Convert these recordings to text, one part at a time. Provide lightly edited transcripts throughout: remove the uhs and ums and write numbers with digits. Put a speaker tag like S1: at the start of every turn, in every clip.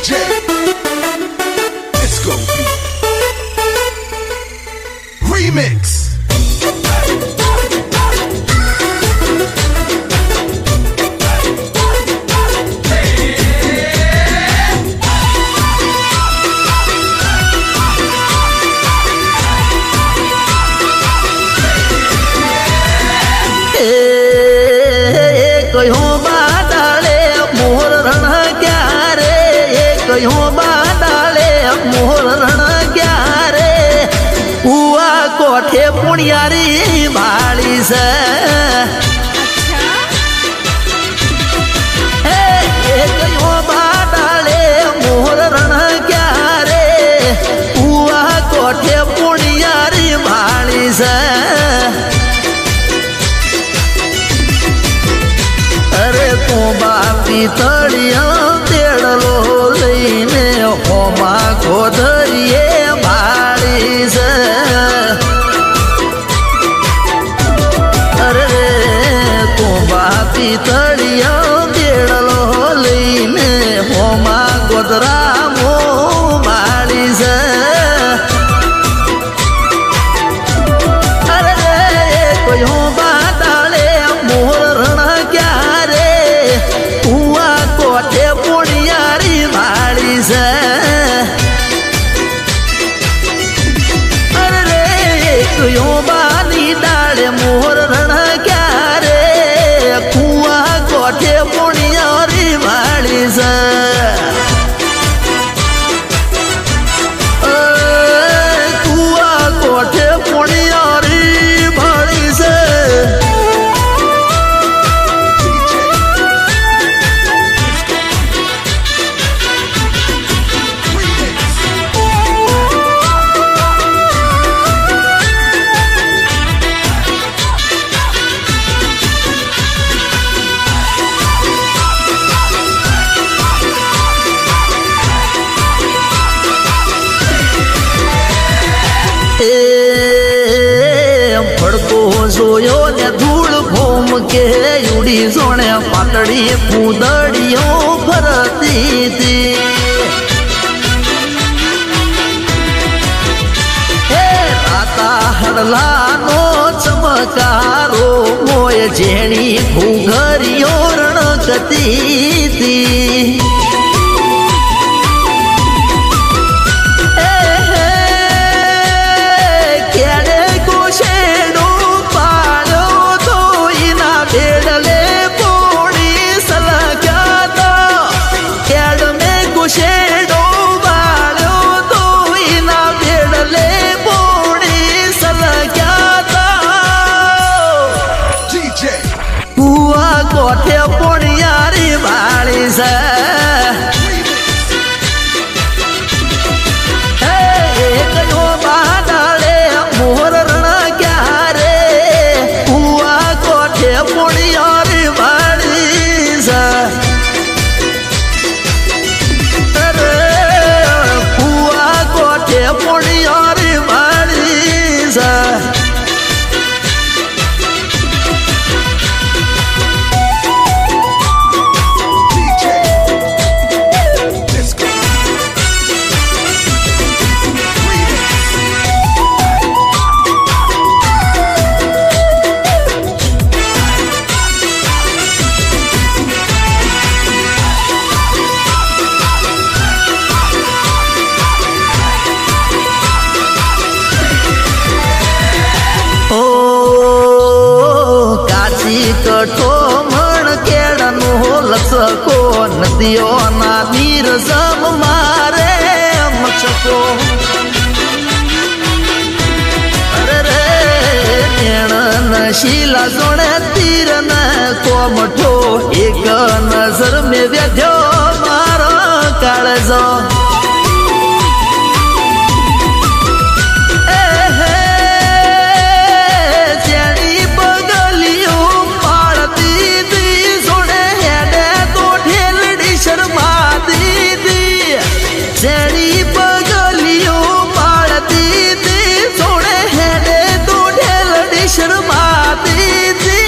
S1: DJ Disco Beat Remix.
S2: कहो बाडाले मोहर रण क्यारे कहो बाडाले मोहर रण क्यारे हुआ कोठे पुणियारी भाड़ी से कहो बाडाले मोहर रण क्यारे हुआ कोठे पुणियारी भाड़ी से बापी तड़िया तेड़लो लईने होमा गोधरिए भाड़ी से अरे तू बापी तड़िया तेड़लो लईने होमा गोधरा मो भाड़ी से अरे कोई हो बाडाले मोहर रण क्यारे हुआ कोठे पुणियारी भाड़ी से अरे क्यों बानी डाले मोहर रण क्यारे हुआ कोठे पुणियारी भाड़ी से हुआ कोठे पुणियारी भाड़ी से फड़को सोयो ने धूल भूम के उड़ी सोने पातड़ी फूदड़ियों भरती थी राता हड़ला नो चमकारो मोय जेणी घूघरियो रणकती थी कोठे पुणियारी भाड़ी से कहो बाडाले मोहर रण क्यारे हुआ कोठे पुणियारी भाड़ी से अरे हुआ कोठे पुणियारी भाड़ी से कठो मण केड़नो लचको नदियों ना नीर सम मारे मचको अरे रे नेण शीला सोने तीर न कोमठो एक नजर में व्यध्यो मारो काळजो जेड़ी बगलियों पालती थी सोने हेडे तो ढेलड़ी शर्माती थी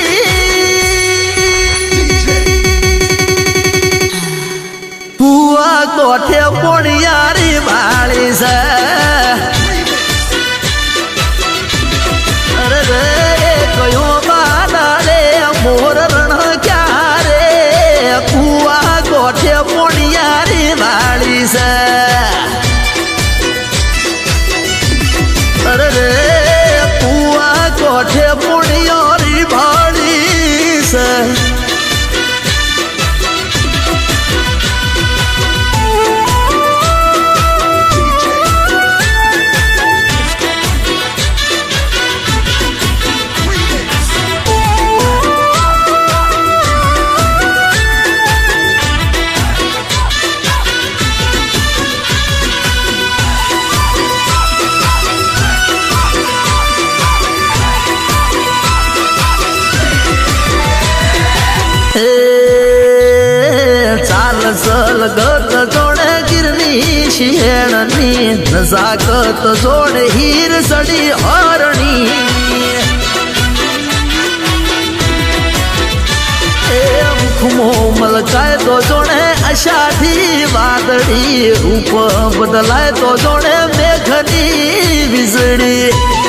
S2: हुआ कोठे છે અરે રે કયો બાદળે મોર રણ ક્યારે કુવા ગોઠે મોડિયારી વાળી છે અરે રે કુવા ગોઠે મોડિયારી વાળી છે સલગત જોડે ગીરની શિહેણની નજાકત જોડે હીર સડી હરણી મુખમો મલકાય તો જોડે અષાઢી વાદળી રૂપ બદલાય તો જોડે મેઘની વીજળી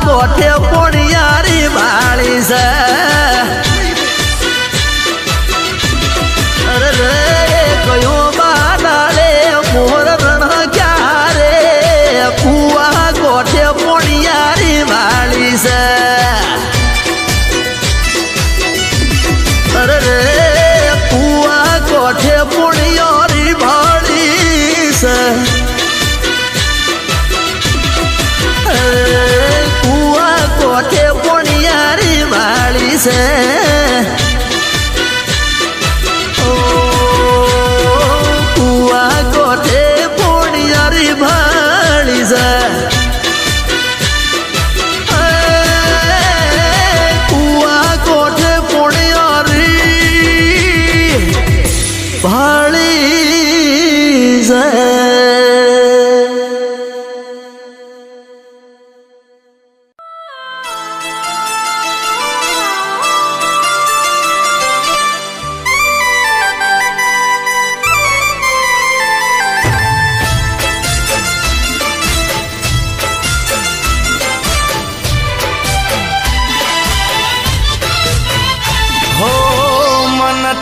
S2: કોઠે પોણિયારી વાળી છે અરે રે કયો બાદળે મોર રણ ક્યારે કુવા કોઠે પોણિયારી વાળી છે અરે રે કુવા કોઠે પોણિયારી વાળી છે કોઠે પોણિયારી વાળી છે ઓ કુવા કોઠે પોણિયારી વાળી છે કુવા કોઠે પોણિયારી વાળી છે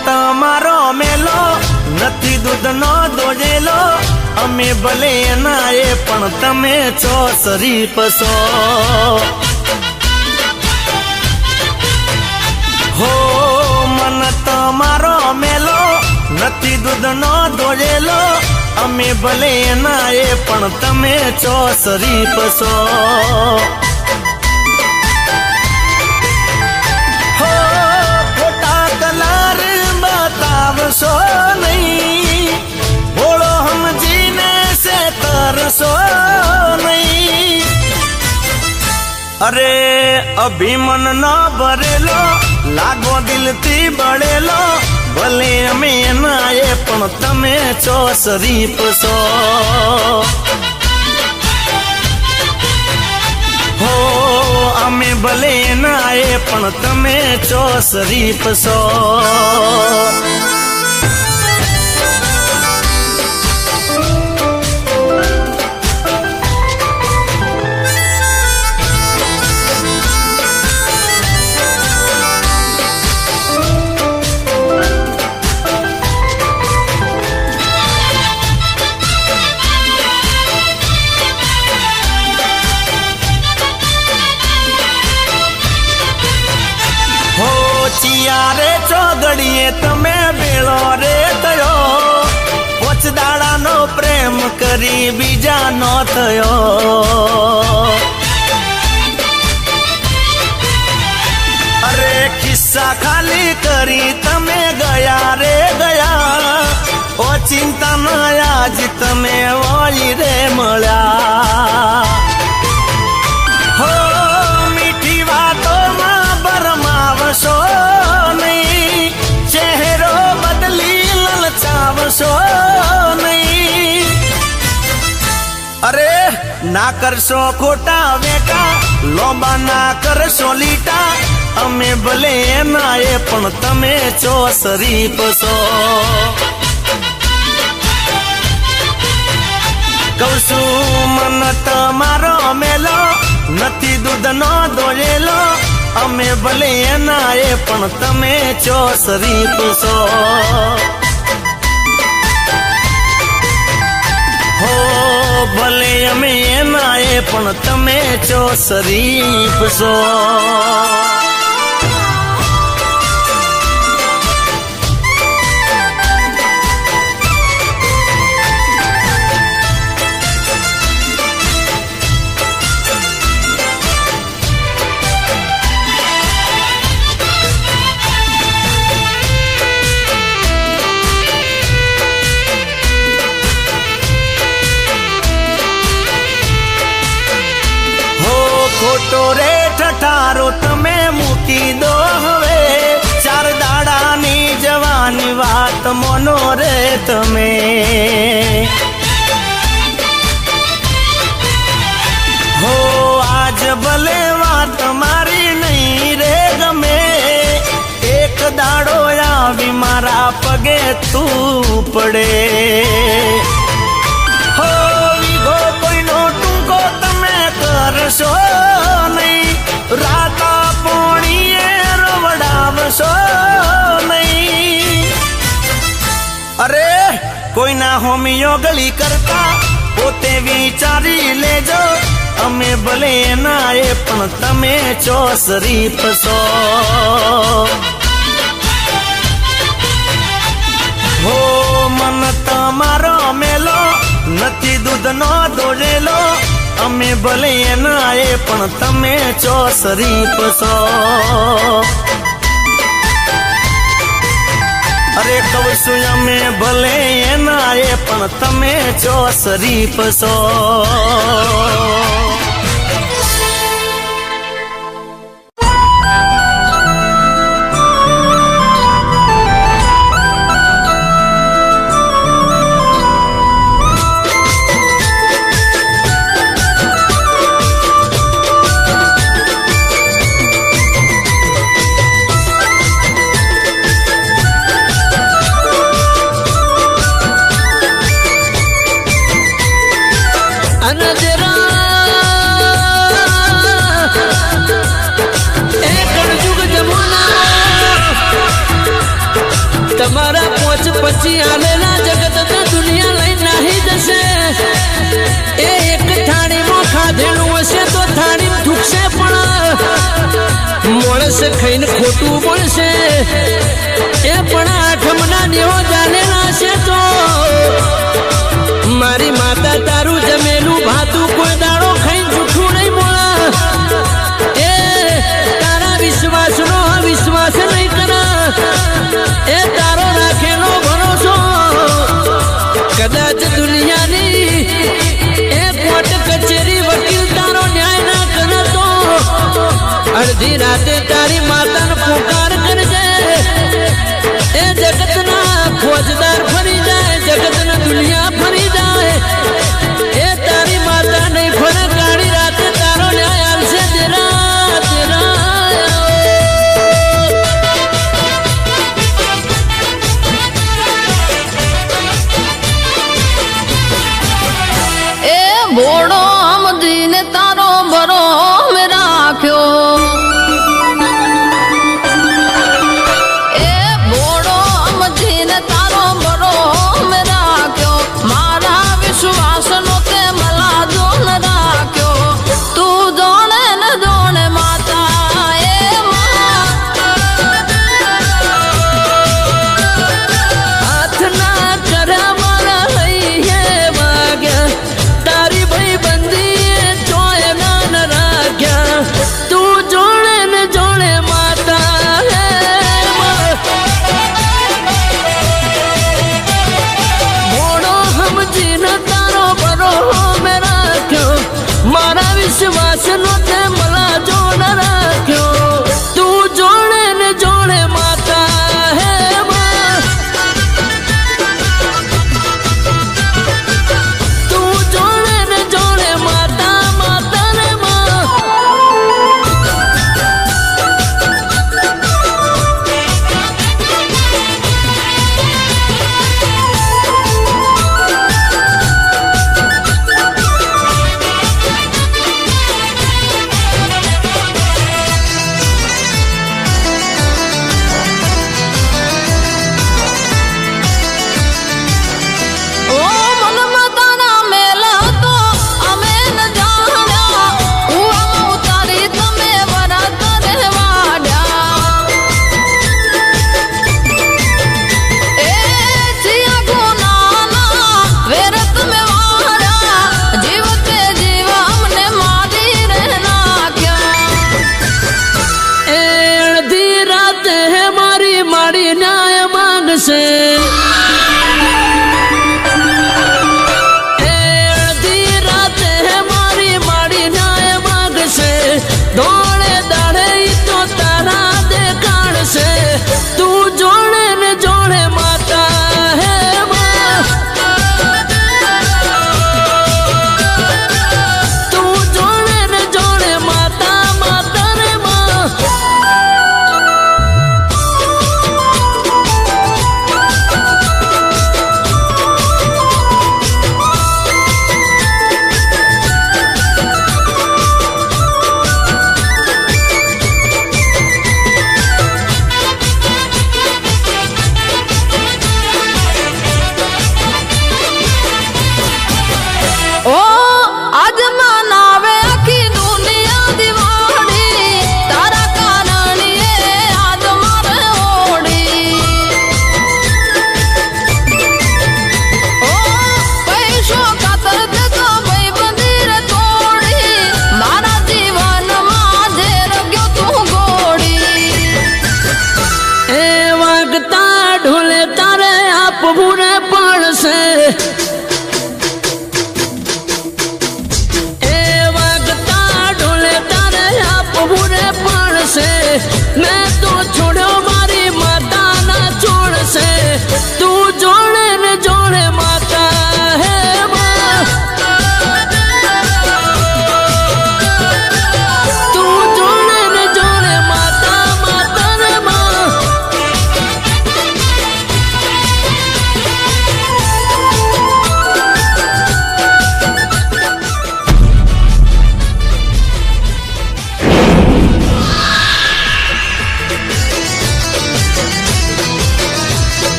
S2: તમારો મેલો નથી દૂધનો દોજેલો અમે ભલે ના એ પણ તમે છો શરીફ છો હો મન તમારો મેલો નથી દૂધનો દોજેલો અમે ભલે ના એ પણ તમે છો શરીફ છો બતાવશો નહીં ભોળો સમજીને સે તરશો નહીં અરે અભિમન ન ભરેલો લાગો દિલથી બળેલો ભલે અમે ના એ પણ તમે છો શરીફ છો હો અમે ભલે ના એ પણ તમે છો શરીફ છો ચિયારે ચોગડીએ તમે ભેળો રે થયો પોચ દાડાનો પ્રેમ કરી બીજાનો થયો અરે ખિસ્સા ખાલી કરી તમે ગયા રે ગયા ઓ ચિંતા ન આજ તમે વળી રે મળ્યા કરશો નહીં. અરે ના કરશો ખોટા વેટા, લોબા ના કરશો લીટા, અમે ભલે એના એ પણ તમે છો શરીફ છો. કહું છું મન તમારો મેલો, નથી દૂધનો દોયેલો, અમે ભલે એના એ પણ તમે છો શરીફ છો. હો ભલે અમે એના એ પણ તમે છો શરીફ છો. ખોટો રે ઠઠારો તમે મૂકી દો હવે, 4 દાડાની જવાની વાત મોનો રે તમે. હો આજ ભલે વાત મારી નહીં રે ગમે, એક દાડો આવી મારા પગે તું પડે. હો વીઘો કોઈનો ટૂંકો તમે કરશો નહીં, રાતા પોણીએ રવડાવશો નહીં. અરે કોઈના હોમિયો ગળી કરતા પોતે વિચારી લેજો, અમે ભલે એના એ પણ તમે છો શરીફ છો. હો મન તમારો મેલો, નથી દૂધનો દોયેલો, અમે ભલે એના એ પણ તમે છો શરીફ છો. અરે કહું છું અમે ભલે એના એ પણ તમે છો શરીફ છો.
S1: તમારા પોચ પછી આલેલા જગત દુનિયા લઈ નાહી જશે. એ એક થાળીમાં ખાધેલું હશે તો થાળી ઠૂકશે, પણ મોણસ ખાઈને ખોટું બોલશે. એ પણ આઠમના દેવો જાનેલા છે તો મારી માતા તારું જમેલું ભાતું કોઈ દાડો ખાઈને જૂઠું નહીં બોલા. એ તારા વિશ્વાસનો વિશ્વાસ નહીં કરા, એ તારો રાખેલો ભરોસો કદાચ દુનિયાની એ કોર્ટ કચેરી વકીલ તારો ન્યાય ના કરે તો અડધી રાતે તારી માતાને પુકાર કરજે. એ જગતના ફોજદાર ફરી જાય, જગતના દુનિયા ફરી જાય, એ તારી માતા નહીં ફરે, કાળી રાતે તારો ન્યાય આવશે. તેરા તેરા
S3: ભોળો અમદીને તારો ભરો મેં રાખ્યો,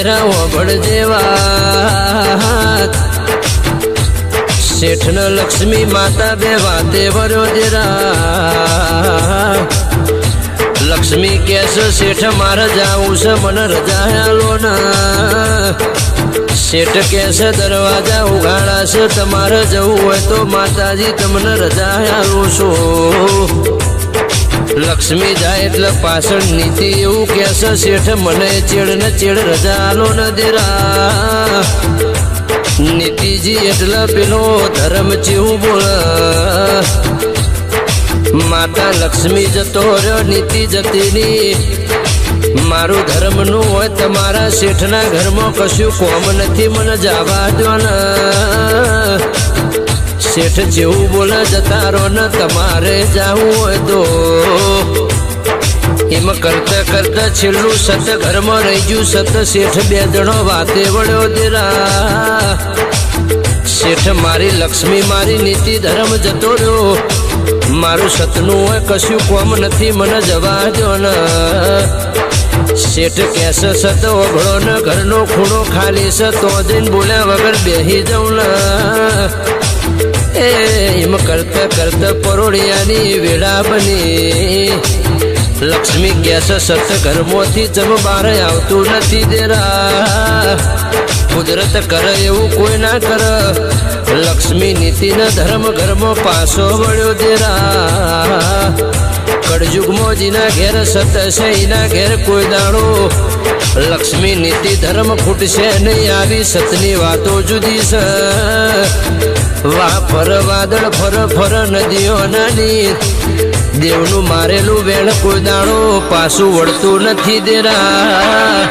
S1: દેરા ઓગળ જેવા શેઠ ન લક્ષ્મી માતા બે વાતે વર્યો દેરા લક્ષ્મી કેસ શેઠ મારે જાવું છે મને રજા આલો ના શેઠ કેસે દરવાજા ઉઘાડા છે તમારે જવું હોય તો માતાજી તમને રજા આલું છું લક્ષ્મી જાય એટલે પાછળ નીતિ એવું કેસે શેઠ મને ચેડ ને ચેડ રજા આલો ન દેરા નીતિજી એટલે પેલો ધર્મ જેવું બોલ માતા લક્ષ્મી જતો રહ્યો નીતિ જતી ની મારું ધર્મનું હોય તમારા શેઠના ઘરમાં કશું કોમ નથી મને જવા દો ને શેઠ જેવું બોલે જતા રહો ને તમારે જાવું હોય તો એમાં કરતા કરતા છેલ્લું સત ઘરમાં રહી ગયું સત શેઠ બે જણો વાતે વળ્યો દેરા શેઠ મારી લક્ષ્મી મારી નીતિ ધર્મ જતો રહ્યો મારું સતનું હોય કશું કોમ નથી મને જવા દો ને શેઠ કેસે સત ઓઘળો ને ઘરનો ખૂણો ખાલી છે તો જઈને બોલ્યા વગર બેહી જાઉં ને એમ કરતા કરતા પરોળિયાની વેળા બની લક્ષ્મી કેસે સત ઘરમાંથી જમ બાર આવતું નથી દેરા કુદરત કરે એવું કોઈ ના કરે લક્ષ્મી નીતિના ધર્મ ઘરમાં પાછો વળ્યો દેરા કળયુગમાં જીના ઘેર સત છે એના ઘેર કોઈ દાડો લક્ષ્મી નીતિ ધર્મ ખૂટશે નહીં આવી સતની વાતો જુદી છે વાહ ફર વાદળ ફર ફર નદીઓ નાની દેવનું મારેલું વેણ કોઈ દાડો પાછું વળતું નથી દેરા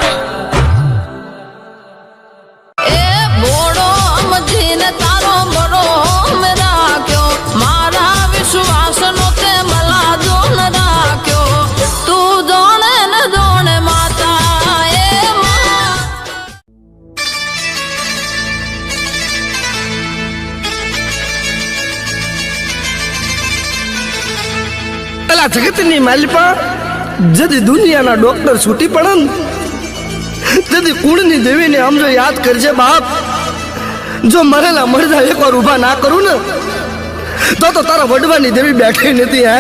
S3: એ બોડો સમજીને તારો બડો રાખ્યો મારા વિશ્વાસનો તે મલાજો ન રાખ્યો તું જોણે ને જોણે માતા એ માં
S4: અલા જગતની માલિપા જદી દુનિયાના ડોક્ટર છૂટી પડે ને જદી કુળની દેવીને આમ જો યાદ કરજે બાપ જો મરેલા મરજા એકવાર ઊભા ના કરું ને તો તારા વડવાની દેવી બેઠી નથી હે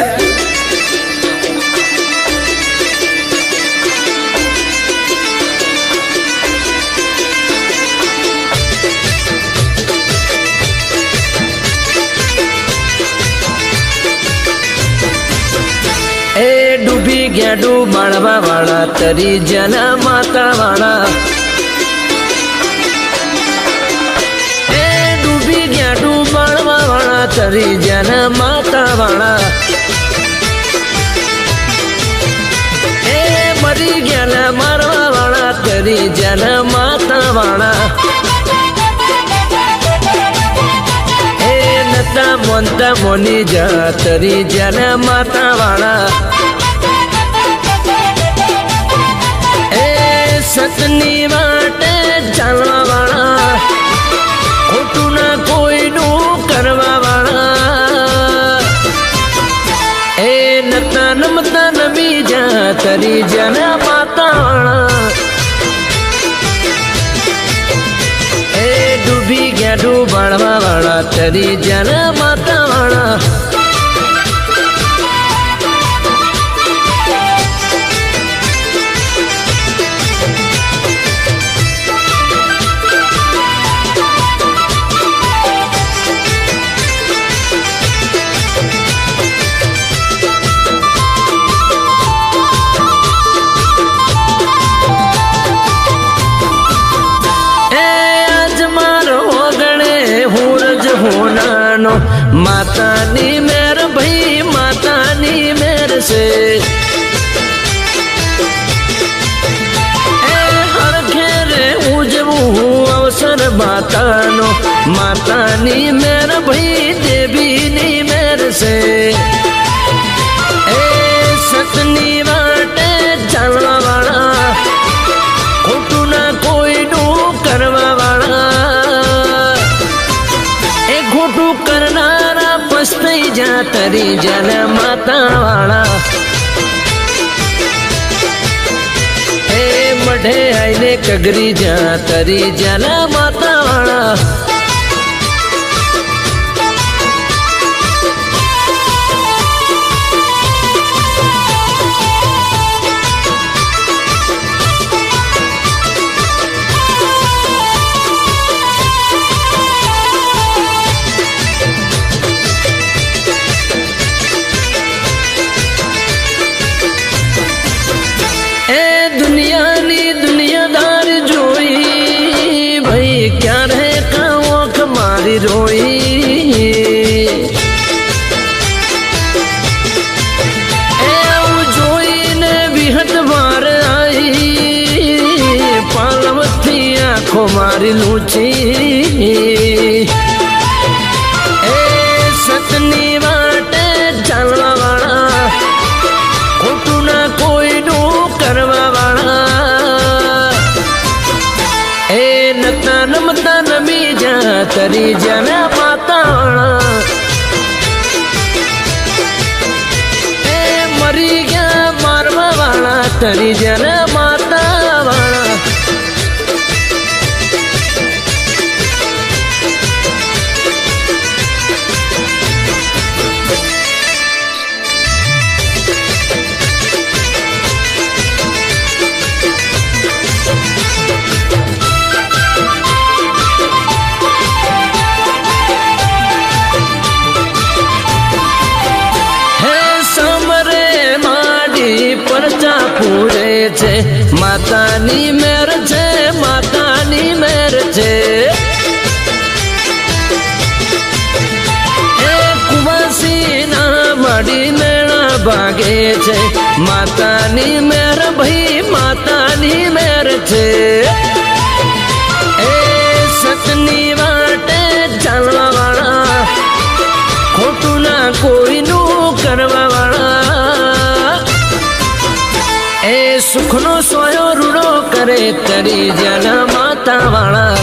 S1: એ ડૂબી ગયા ડૂબાણવા વાળા તરી જના માતા વાળા એ ડૂબી ગયા ડૂબાણવા વાળા તરી જના માતા વાળા એ મરી ગયા મારવા વાળા તરી જના માતા વાળા નતા મોનતા મોની જા તરી જાના માતા વાળા એ સતની વાટે ચાલવા વાળા ખોટું ના કોઈનું કરવા વાળા એ નતા નમતા નમી જા તરી જાના માતા વાળા ડૂબી ગયા ડૂબાણવા વાળા તરી જાના માતા વાળા હોનાનો માતાની મેર ભાઈ માતાની મેર છે એ હર ઘેરે ઉજવું અવસર માતાનો માતાની મેર ભાઈ દેવીની મેર છે એ સતની વાટે ચાલવા વાળા ખોટું ના કોઈનું કરવા વાળા એ ખોટું કરનારા પસ્તાઈ જા તરી જાના માતા વાળા એ હેઠે આઈને કગરી જા તરી જલા માતા વાળા રોઈ એવું જોઈને વિહત વાર આઈ પાલવથી આંખો મારી લૂછી એ સતની વાટે ચાલવા વાળા ખોટું ના કોઈનું કરવા વાળા એ નતા નમતા નમી જા તરી જના માતા એ મરી ગયા મારવા વાળા તરી જના માતા વાળા પૂરે છે માતાની મેર છે માતાની મેર છે એ કુવાસી ના માડી મેળા ભાગે છે માતાની મેર ભાઈ માતાની મેર છે એ સતની વાટે ચાલવા વાળા ખોટું ના કોઈનું કરવા વાળા એ સુખનો સોયો રૂડો કરે તરી જના માતા વાળા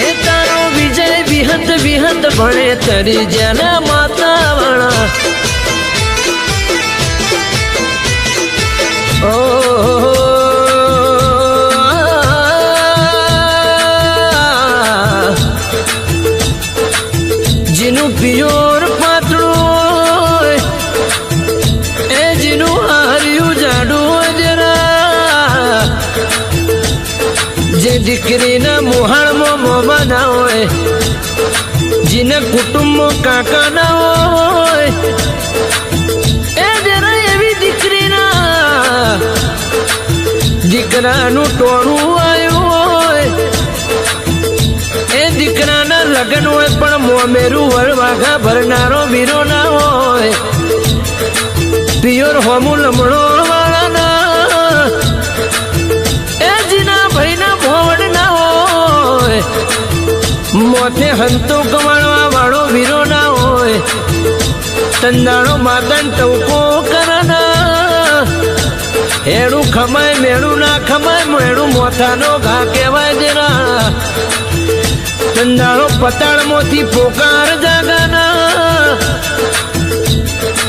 S1: એ તારો વિજય વિહત વિહત ભણે તરી જના માતા વાળા જીનું પિયોર પાતળું એ જીનું હાર્યું જાડું જરા જે દીકરીના મોહાળમાં મોમાં ના હોય જીને કુટુંબમાં કાકા ના હોય એ જરા એવી દીકરીના દીકરાનું ટોળું આવ્યું હોય એ દીકરાના લગ્ન હોય પણ મોમેરું વળવાઘા ભરનારો વીરો ના હોય પિયોર હોમું લમણો વાળાના એ જીના ભાઈના ભોવડ ના હોય મોથે હંતો કમાણવા વાળો વીરો ના હોય તંદાણો માતાન ટવકો કરાના હેડું ખમાય મેળું ના ખમાય મેળું મોથાનો ઘા કહેવાય જરા તંદાણો પતાળમાંથી પોકાર જાગાના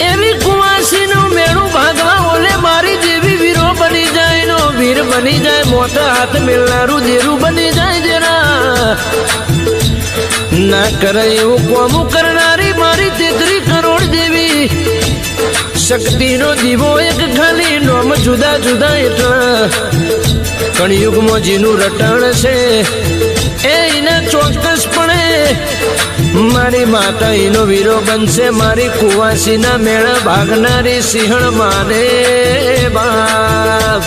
S1: એવી કુવાસીનું મેળું ભાગવા ઓલે મારી જેવી વીરો બની જાય નો વીર બની જાય મોટા હાથ મેળનારું દેરું બની જાય જરા ના કરે એવું કોમું કરનારી મારી 33 કરોડ જેવી શક્તિનો દીવો એક ખાલી નોમ જુદા જુદા એટલા કળિયુગમાં જેનું રટણ છે એના ચોક્કસપણે મારી માતા એનો વીરો બનશે મારી કુવાસીના મેળા ભાગનારી સિંહણ માને બાપ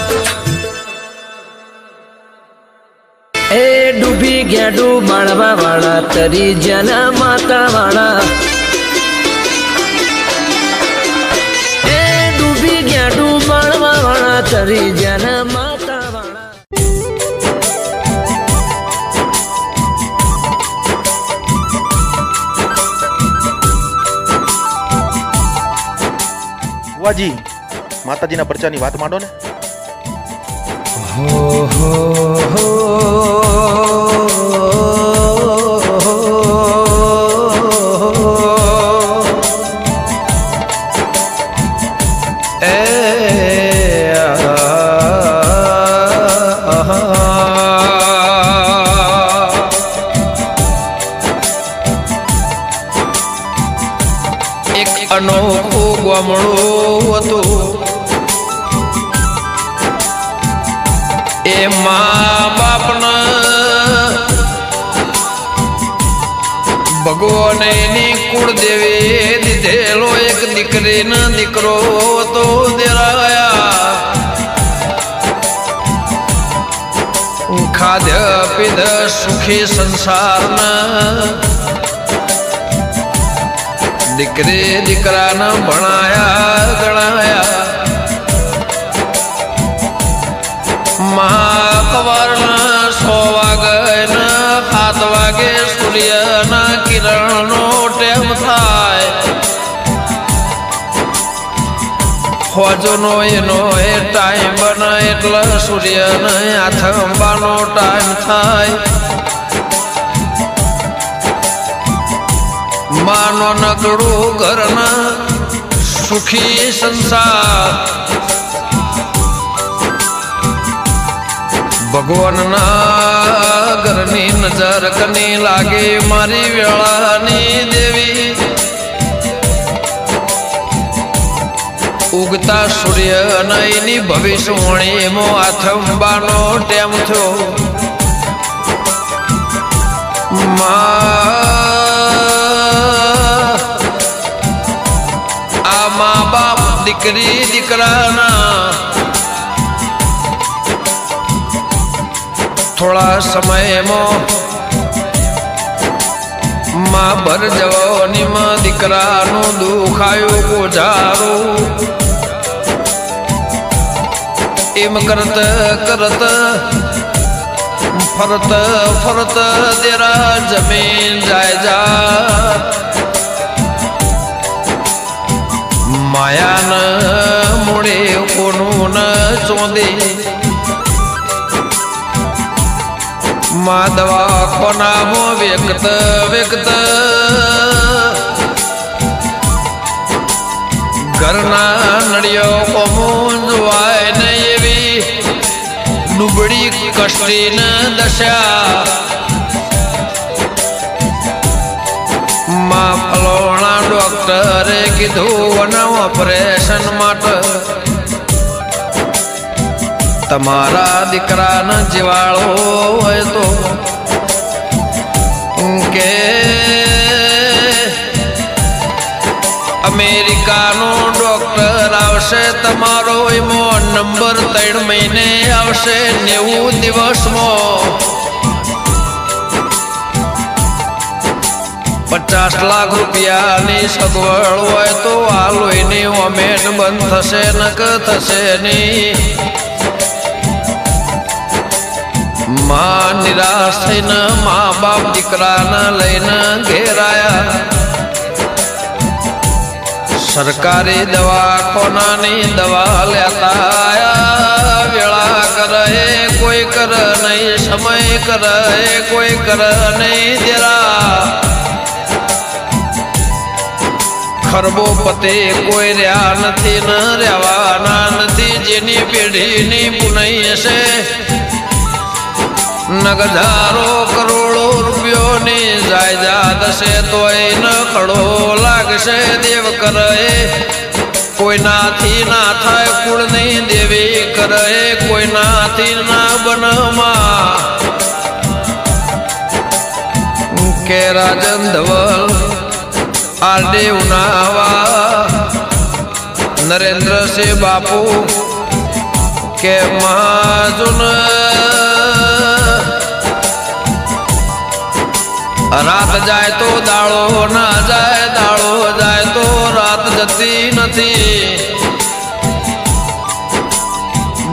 S1: એ ડૂબી ગયા ડૂબાળવા વાળા તરી જના માતા વાળા એ ડૂબી ગયા ડૂબાળવા વાળા તરી જના માતા વાળા
S5: વાજી માતાજીના પરચાની વાત માંડો ને
S1: અનોખું ગામડું હતું. એ મા બાપના ભગવાન એની કુળદેવી દીધેલો એક દીકરીનો દીકરો હતો દેરાયા. ખાધ્ય પીધ સુખી સંસારના દીકરી દીકરાના ભણાયા ગણાયા. મહાકવારના 100 વાગે ને 7 વાગે સૂર્યના કિરણનો ટેમ થાય. હોજનો એનો એ ટાઈમ બને એટલે સૂર્યને આથંબાનો ટાઈમ થાય. માનો નકડું ઘરના સુખી સંસાર ભગવાનના ઘરની નજર કની લાગે મારી વેળાની દેવી. ઉગતા સૂર્ય નયની ભવિષ્યવાણીમાં આથંબાનો ટેમ થયો. આ મા બાપ દીકરી દીકરાના થોડા સમયમાં માં ભર જવાનીમાં દીકરાનું દુખાયું ગોજારું. એમ કરત કરત ફરત ફરત દેરા જમીન જાય. માયાના મૂળે કોનું ન ચોંદી. માં દવા કોનામાં વ્યક્ત વ્યક્ત ઘરના નડિયો કોમું જોવાય ને એવી ડૂબડી કષ્ટી ન દશા. માં ફલોણા ડોક્ટરે કીધું ઓપરેશન માટે તમારા દીકરાના જીવાળો હોય તો કે અમેરિકાનો ડોક્ટર આવશે તમારો એમાં નંબર 3 મહિને આવશે 90 દિવસમાં. 50 લાખ રૂપિયાની સગવડ હોય તો આ લોહીની ઓમેટ બંધ થશે નક થશે નહીં. માં નિરાશ થઈને મા બાપ દીકરાને લઈને ઘેરાયા. સરકારી દવાખાનાની દવા લેતા આયા. વેળા કરે કોઈ કર નહીં, સમય કરે કોઈ કર નહીં દેરા. ખરબો પતે કોઈ રહ્યા નથી ન રહેવાના નથી. જેની પેઢીની પુનઈ હશે નગજારો કરોડો રૂપિયોની જાયદાદ હશે તોય ન ખડો લાગશે. દેવ કરે કોઈનાથી ના થાય કુળની દેવી કરે કોઈનાથી ના બનમાં. કે રાજન ધવલ આરડે ઉનાવા નરેન્દ્રસિંહ બાપુ કે મહાજુન રાત જાય તો દાળો ના જાય, દાળો જાય તો રાત જતી નથી.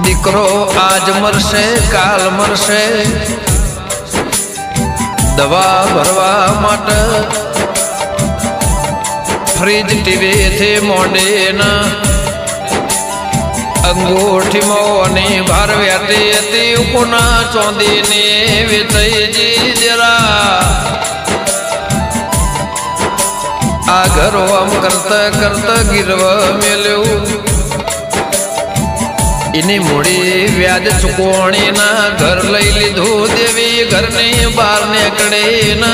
S1: દીકરો આજ મરશે કાલ મરશે. દવા ભરવા માટે ફ્રીજ ટીવીથી મોડીના અંગૂઠીમાં ભાર વ્યાતી હતી. કોના ચોંદીની વેચાઈ જરા. આ ઘરો આમ કરતા કરતા ગીરવ મેલ્યું. એની મૂડી વ્યાજ ચૂકવણીના ઘર લઈ લીધું. દેવી ઘરની બહાર નીકળીને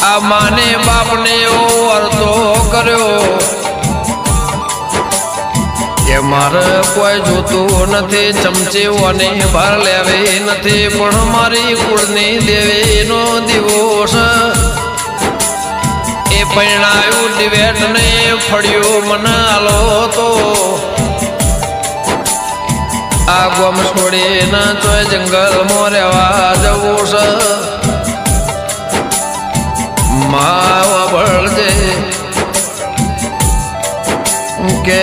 S1: આ માને બાપને એવો અર્થો કર્યો કે મારે કોઈ જોતું નથી, ચમચીઓને ભાર લેવી નથી, પણ મારી કુળની દેવીનો દિવસ એ પરણાયું દિવેટને ફળ્યું મને આલો તો આ ગોમ છોડીને તોય જંગલમાં રહેવા જવું છે. માવા બળજે કે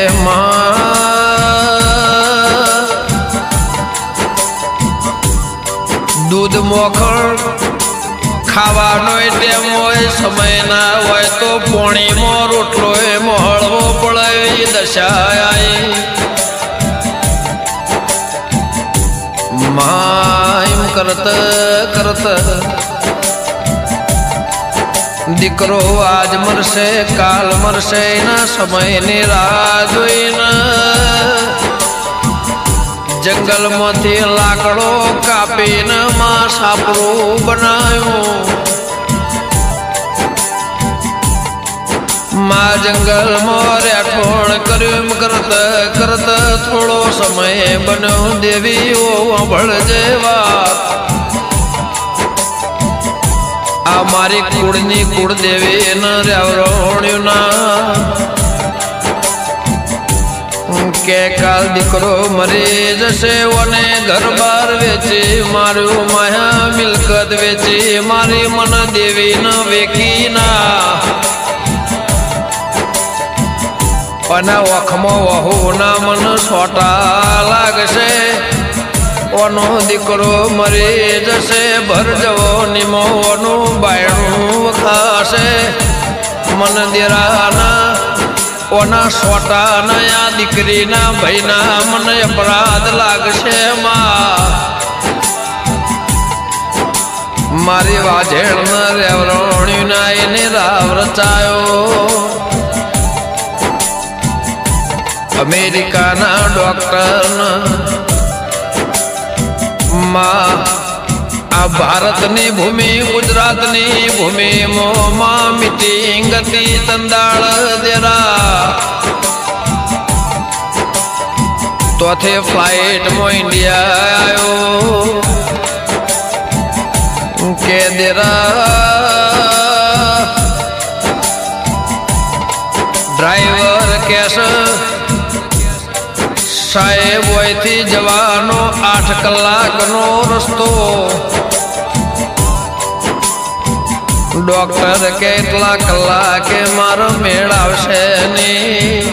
S1: દૂધ મોખણ ખાવાનો ટેમ હોય, સમય ના હોય તો પોણીમાં રોટલો મળવો પડે એ દશા એમ કરત કરત દીકરો આજ મરશે કાલ મરશે ના સમયની રાહ જોઈને જંગલમાંથી લાકડો કાપીને માં સાપરું બનાવ્યું. માં જંગલમાં રેઠોણ કર્યું કરત કરત થોડો સમય બન્યો દેવીઓ ભળજે વાત. આ મારી કુળની કુળ દેવી ન રેવરોણ્યું ના કે કાલ દીકરો મરી જશે અને ઘર બાર વેચી મારું માયા મિલકત વેચી મારી મન દેવી ન વેકી ના અને વખમાં વહુ ના મન સોટા લાગશે. ઓનો દીકરો મરી જશે ભર જવો નિમોનું બાયણું વખાશે મન દેરાના ઓના સોટા નયા દીકરીના ભાઈના મને અપરાધ લાગશે. મારી વાજેણ રેવરોણી ના એને રાવ રચાયો. અમેરિકાના ડોક્ટર આ ભારતની ભૂમિ ગુજરાતની ભૂમિ મોમાં મીટિંગ હતી તંદાળ દેરા તોથે ફ્લાઇટમાં ઇન્ડિયા આવ્યો કે દેરા ડ્રાઈવર કેસ સાહેબ હોયથી જવાનો 8 કલાકનો રસ્તો. ડોક્ટર કેટલા કલાકે મારો મેળ આવશે નહીં.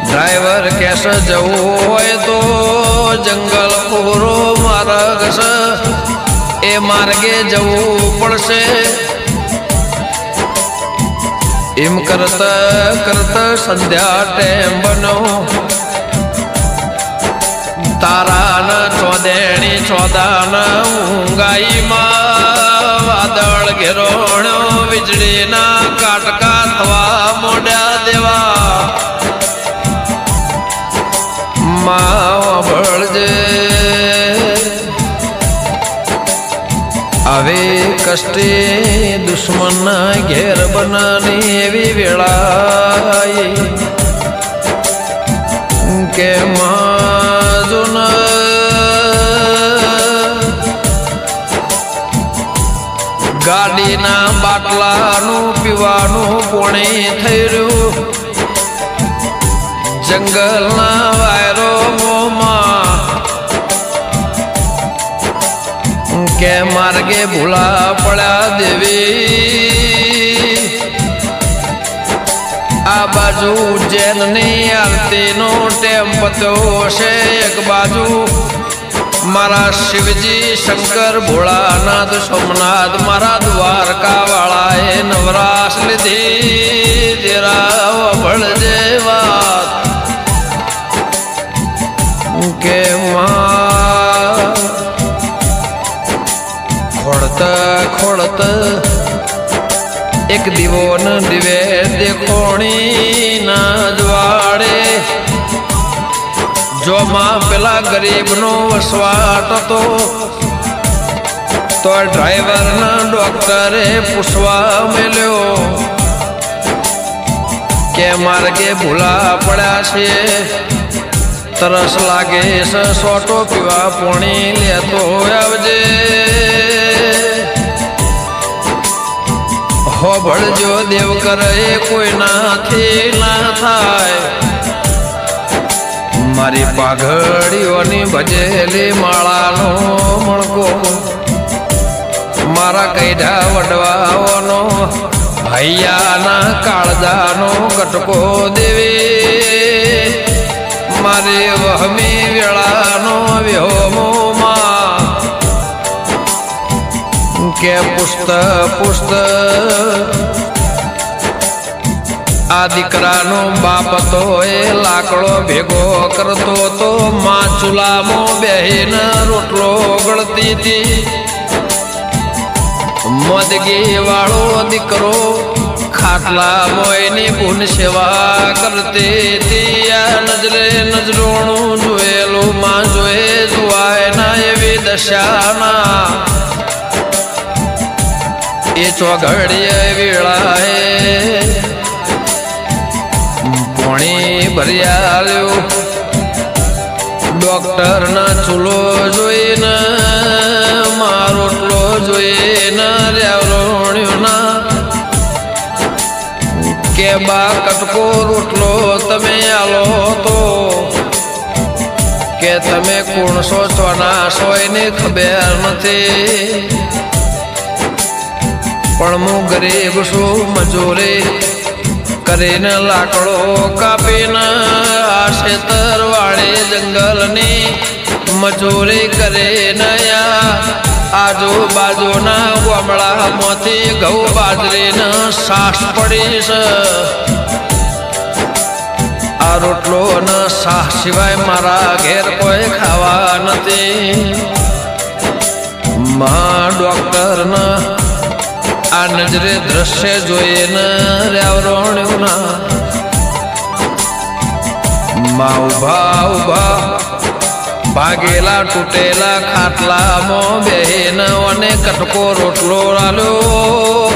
S1: ડ્રાઈવર કેસ જવું હોય તો જંગલ પૂરો માર્ગ છે એ માર્ગે જવું પડશે. એમ કરતા કરતા સંધ્યા ટેમ બનો તારા ચોદેણી ચોદાના ઊંઘાઈમાં વાદળ ઘેરોણો વીજળીના કાટકા થવા મોડ્યા દેવા માં ભળજે. હવે કષ્ટે દુશ્મનના ઘેર બનાની એવી વેળા કે માજુન ગાડીના બાટલાનું પીવાનું પોણી થઈ રહ્યું. જંગલના વાયરોમાં કે માર્ગે ભૂલા પડ્યા દેવી. આ બાજુ ઉજ્જૈનની આરતીનો ટેમ પત્યો છે, એક બાજુ મારા શિવજી શંકર ભોળાનાથ સોમનાથ મારા દ્વારકા વાળાએ નવરાશ લીધી. તેરા ભળજે વાત કે ખોળત એક દીવો ન દિવે દેખોણી ના જવાડે. જો માં પેલા ગરીબનો વસવાટ હતો તો ડ્રાઈવરના ડોક્ટરે પૂછવા મેલ્યો કે માર્ગે ભૂલા પડ્યા છે, તરસ લાગે છે, સોટો પીવા પોણી લેતો આવજે. હોભળજો દેવ કરે કોઈનાથી ના થાય, મારી પાઘડીઓની ભજેલી માળાનો મણકો, મારા કૈઢા વડવાઓનો ભૈયાના કાળજાનો કટકો દેવી, મારી વહમી વેળાનો વ્યોમોમાં કે પુસ્ત પુસ્ત આ દીકરાનો બાપ તો એ લાકડો ભેગો કરતો તો માં ચૂલામાં બેહીને રોટલો ગળતી હતી. મદગી વાળો દીકરો ખાટલા મોયની ભૂન સેવા કરતી હતી. આ નજરે નજરોણું જોયેલું માં જોએ જોવાય ના એવી દશાના એ ચોઘડીએ વેળાએ પોણી ભર્યા લ્યો. ડોક્ટર ના ચૂલો જોઈને માં રોટલો જોઈને રેવરોણ્યોના કે બા કટકો રોટલો તમે આલો તો કે તમે કોણ છો ચોના સોય ને ખબર નથી, પણ હું ગરીબ છું, મજૂરી કરીને લાકડો કાપીને આ ખેતર વાળી જંગલની મજૂરી કરીને આજુબાજુના ગામડામાંથી ઘઉં બાજરીને સાસ પડી છે. આ રોટલો ને સાસ સિવાય મારા ઘેર કોઈ ખાવા નથી. મહા ડોક્ટરને આ નજરે દ્રશ્ય જોઈને રેવરોણ્યોના માં ઉભા ઉભા ભાગેલા તૂટેલા ખાટલામાં બેહીને અને કટકો રોટલો આલ્યો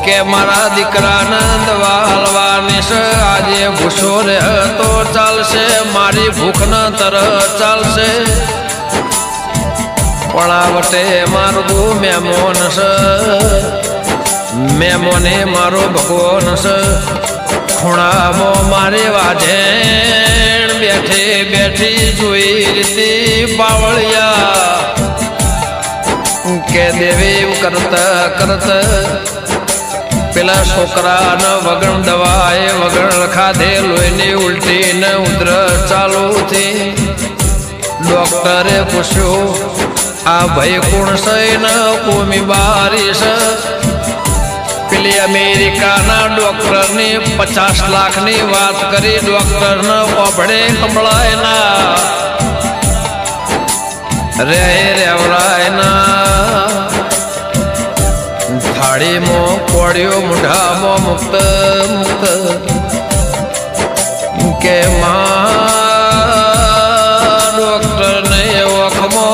S1: કે મારા દીકરાને દવા હાલવાની છે. આજે ભૂસો રહે તો ચાલશે, મારી ભૂખ ન તરત ચાલશે, પણ આ વટે મારું મેમોન છે, મેમોને મારો ભગવાન છે. ખૂણામાં મારે વાઢેણ બેઠી બેઠી જોઈ રીતી બાવળિયા કે દેવી કરતા કરતા પેલા છોકરાને વગણ દવાએ વગણ ખાધે, લોહીની ઉલટી ને ઉધરસ ચાલુ થી. ડોક્ટરે પૂછ્યું આ ભાઈ કોણ છે ને કોમી બારી છે. પેલી અમેરિકાના ડોક્ટરની 50 લાખની વાત કરી, ડોક્ટરને ઓભળે સંભળાય ના રે રેવરાય ના. થાળીમાં કોળિયો મોઢામાં મુક્ત મુક્ત કે માં ડોક્ટરને ઓખમો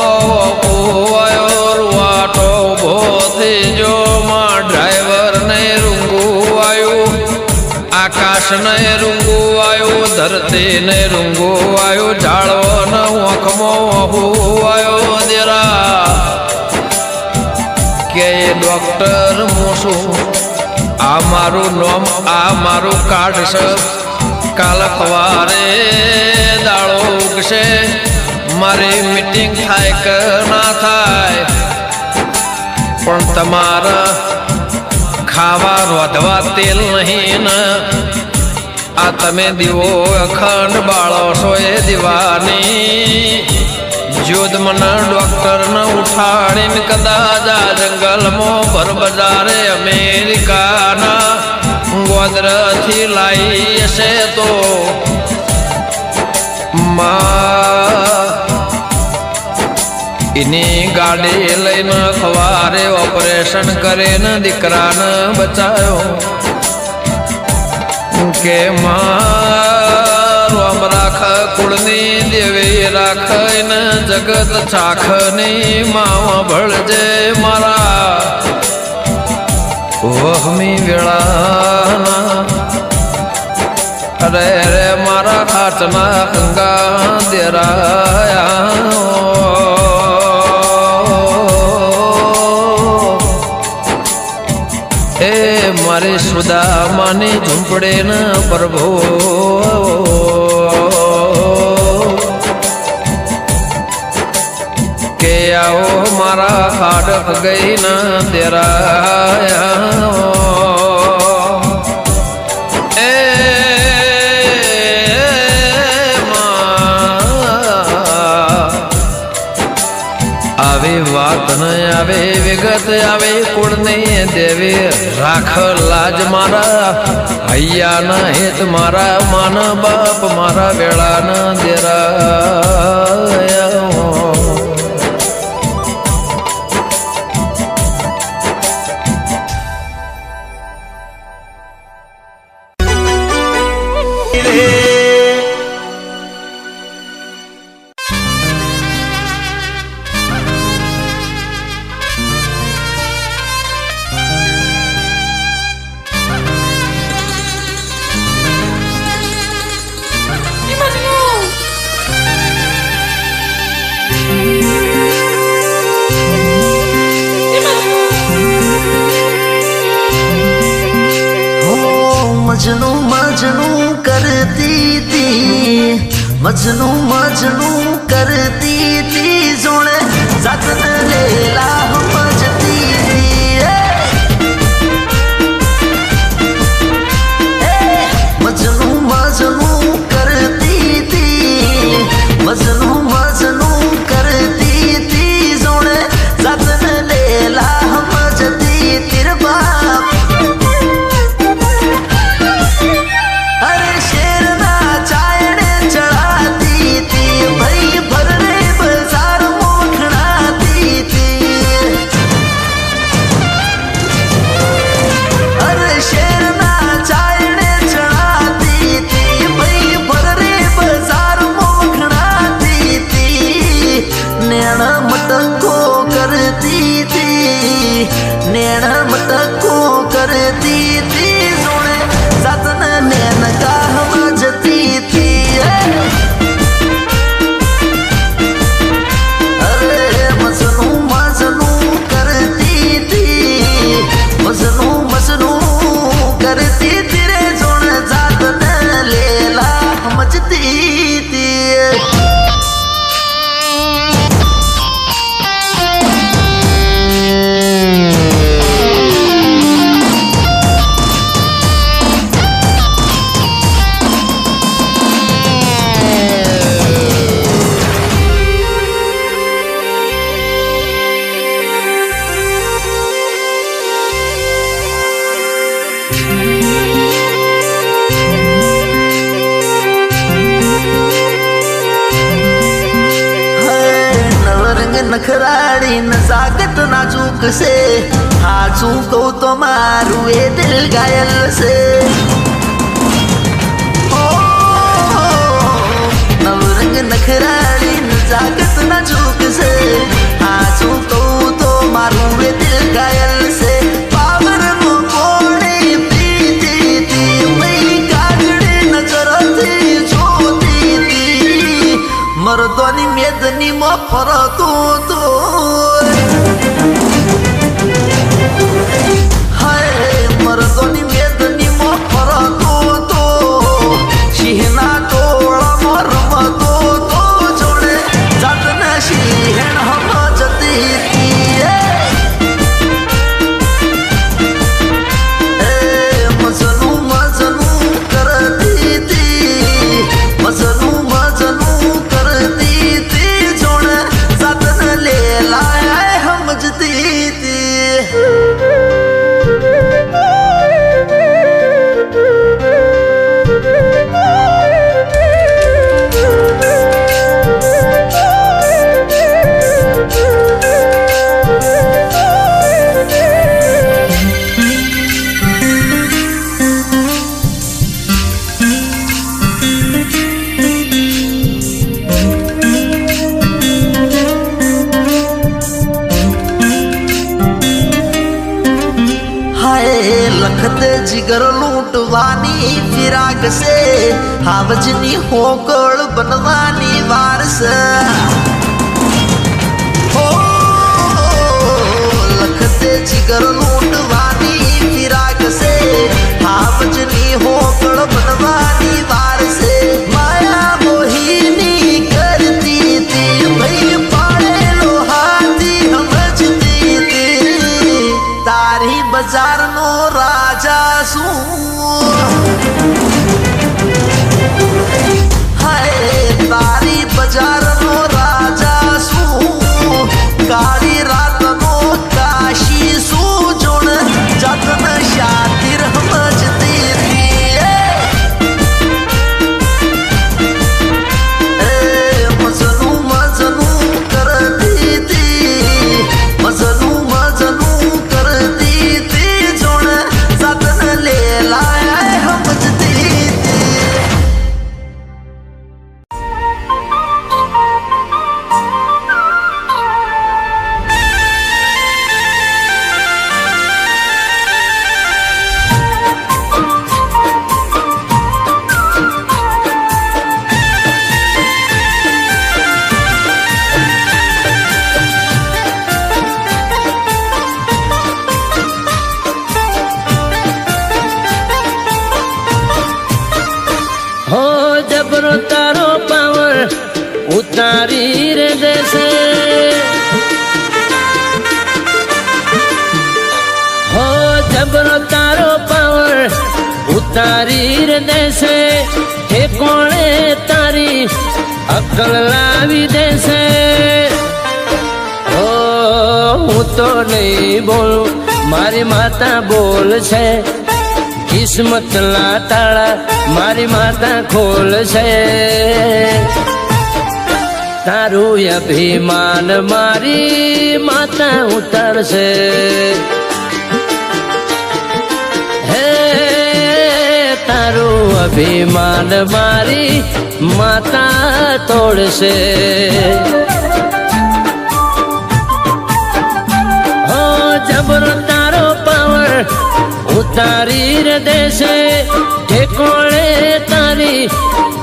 S1: વાટો ઉભો થઈ જો. માં ડ્રાઈવરને રૂંગું આવ્યું, આકાશને રૂંગું આવ્યું, ધરતીને રૂંગું આવ્યું, ઝાડવાનો ઓખમો આવ્યો દેરા કે ડોક્ટર મોસું આ મારું નામ આ મારું કાર્ડ છે. કાલ સવારે દાળો ઉગશે, મારી મીટિંગ થાય કે ના થાય, પણ તમારા ખાવા રોધવા તેલ નહીં ને આ તમે દીવો અખંડ બાળો છો એ દીવાની જ્યોત મને ડોક્ટરને ઉઠાડીને કદાચ આ જંગલમાં ભર બજારે અમેરિકાના ગોદરથી લાવી હશે તો એની ગાડી લઈને સવારે ઓપરેશન કરીને દીકરાને બચાયો કે રોમ રાખ કુળની દેવે મેલી રાખઈને જગત ચાખની માવા ભળજે મારા વહમી વેળાના અરે રે મારા ખાટના ગંગા દેરાયા એ મારી સુદામાની ઝૂંપડે ન પ્રભુ કે આવો મારા ખાડક ગઈ ન દેરાયા એ આવી વાત ન આવે વિગત આવે કુળની દેવી રાખ લાજ મારા હૈયા ના હેત મારા માન બાપ મારા વેળા ન દેરાયા
S6: मजनू मजनू करती थी मजनू मजनू करती थी जोड़े जतन लेला मजती थी मजनू मजनू करती थी मजनू मजनू करती थी जोड़े जतन लेला मजती तेरे बाप करती थी जोड़े सतन नैन का मजती थी अरे मजनू मजनू करती थी मजनू मजनू करती थी रे जोड़े सतन लेला मजती थी नखराड़ी नजाकत नाजुक से हाथों को तो मारू ये दिल घायल से नवरंग नखराड़ी नजाकत नाजुक से हाथों को तो मारू ये दिल घायल से पावर को कोड़े पीती थी वही कागड़े नजर थी जोती थी मर्दानी मेदनी मफरतो तो हाय मर्दानी मेदनी मफरतो तो शिहना तोड़ा मरमतो तो जोड़े जतन शिहन हम जती थी मजनू मजनू करती थी मजनू मजनू करती थी जोड़े દે જીગર લૂંટવાની ફિરાક છે હાવજની હોકળ બનવાની વાર છે હો લખ દે જીગર લૂંટવાની ફિરાક છે હાવજની હોકળ બનવાની વાર છે માયા મોહિની કરતી તી ભાઈ પાડેલો હાથી સમજતી તી તારી બજારનો રાજા શું હાય તારી બજારનો રાજા શું કાળી રાતનો કાશી શું જોણ જતન શાતિર સમજતી હતી મજનું મજનું કરતી હતી મજનું મજનું કરતી હતી જોણ જતન લેલાય સમજતી હતી
S1: हो जबरो तारो पावर उतारी रे देसे हो जबरो तारो पावर उतारी रे देसे हे कोणे तारी अकल लावी देसे हो હું તો નહીં બોલું મારી માતા બોલશે કિસ્મત ના તાળા મારી માતા ખોલશે તારું અભિમાન મારી માતા ઉતરશે હે તારું અભિમાન મારી માતા તોડશે હો જબરો તારો પાવર ઉતારી રે દેશે ઠેકોણે તારી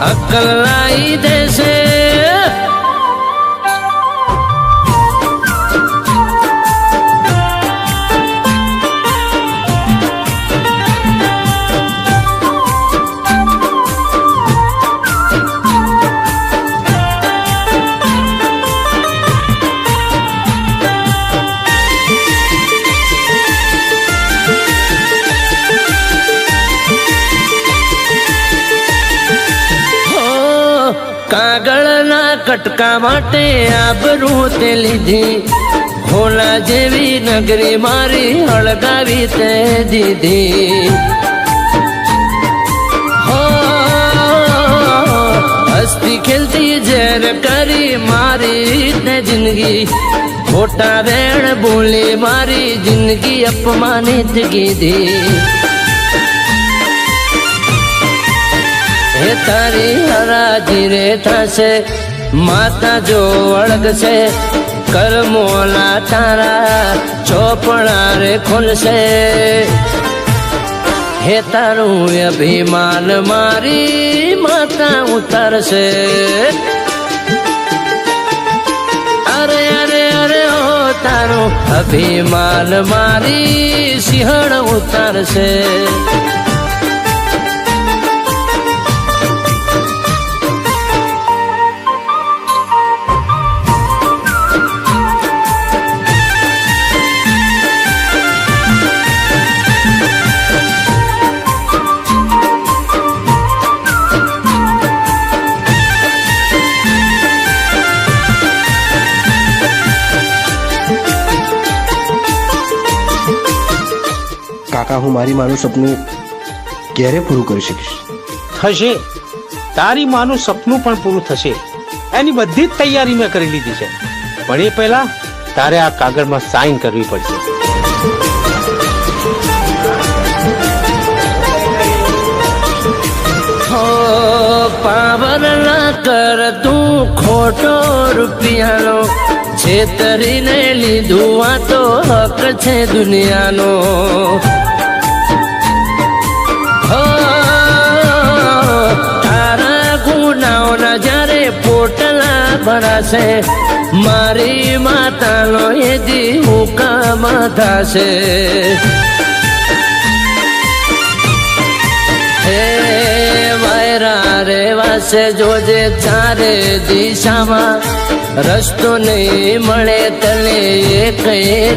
S1: અકલ લાઈ દેશે કાગળના કટકા માટે આબરૂ તે લીધી હોલા જેવી નગરી મારી હળગાવી તે દીધી હો હસતી ખેલતી ઝેર કરી મારી તે જિંદગી ખોટા રેણ બોલી મારી જિંદગી અપમાનિત કીધી હે તારી હરાજી રે થશે માતા જો અળગશે કર્મોના તારા ચોપડા રે ખોલશે હે તારું અભિમાન મારી માતા ઉતારશે અરે અરે અરે ઓ તારું અભિમાન મારી સિંહણ ઉતારશે
S7: કાકા હું મારી માનું સપનું ક્યારે પૂરું કરી શકીશ?
S8: થશે તારી માનું સપનું પણ પૂરું થશે એની બધી જ તૈયારી મેં કરી લીધી છે પણ એ પહેલા તારે આ કાગળમાં સાઈન કરવી પડશે
S1: હો પાવર ના કર તું ખોટો રૂપિયાનો છેતરીને લીધું આ તો હક છે દુનિયાનો ભરાશે મારી માતાનો એ દી હુકામ થશે હે વાયરા રે વાસે જોજે ચારે દિશામાં રસ્તો નહીં મળે તને એક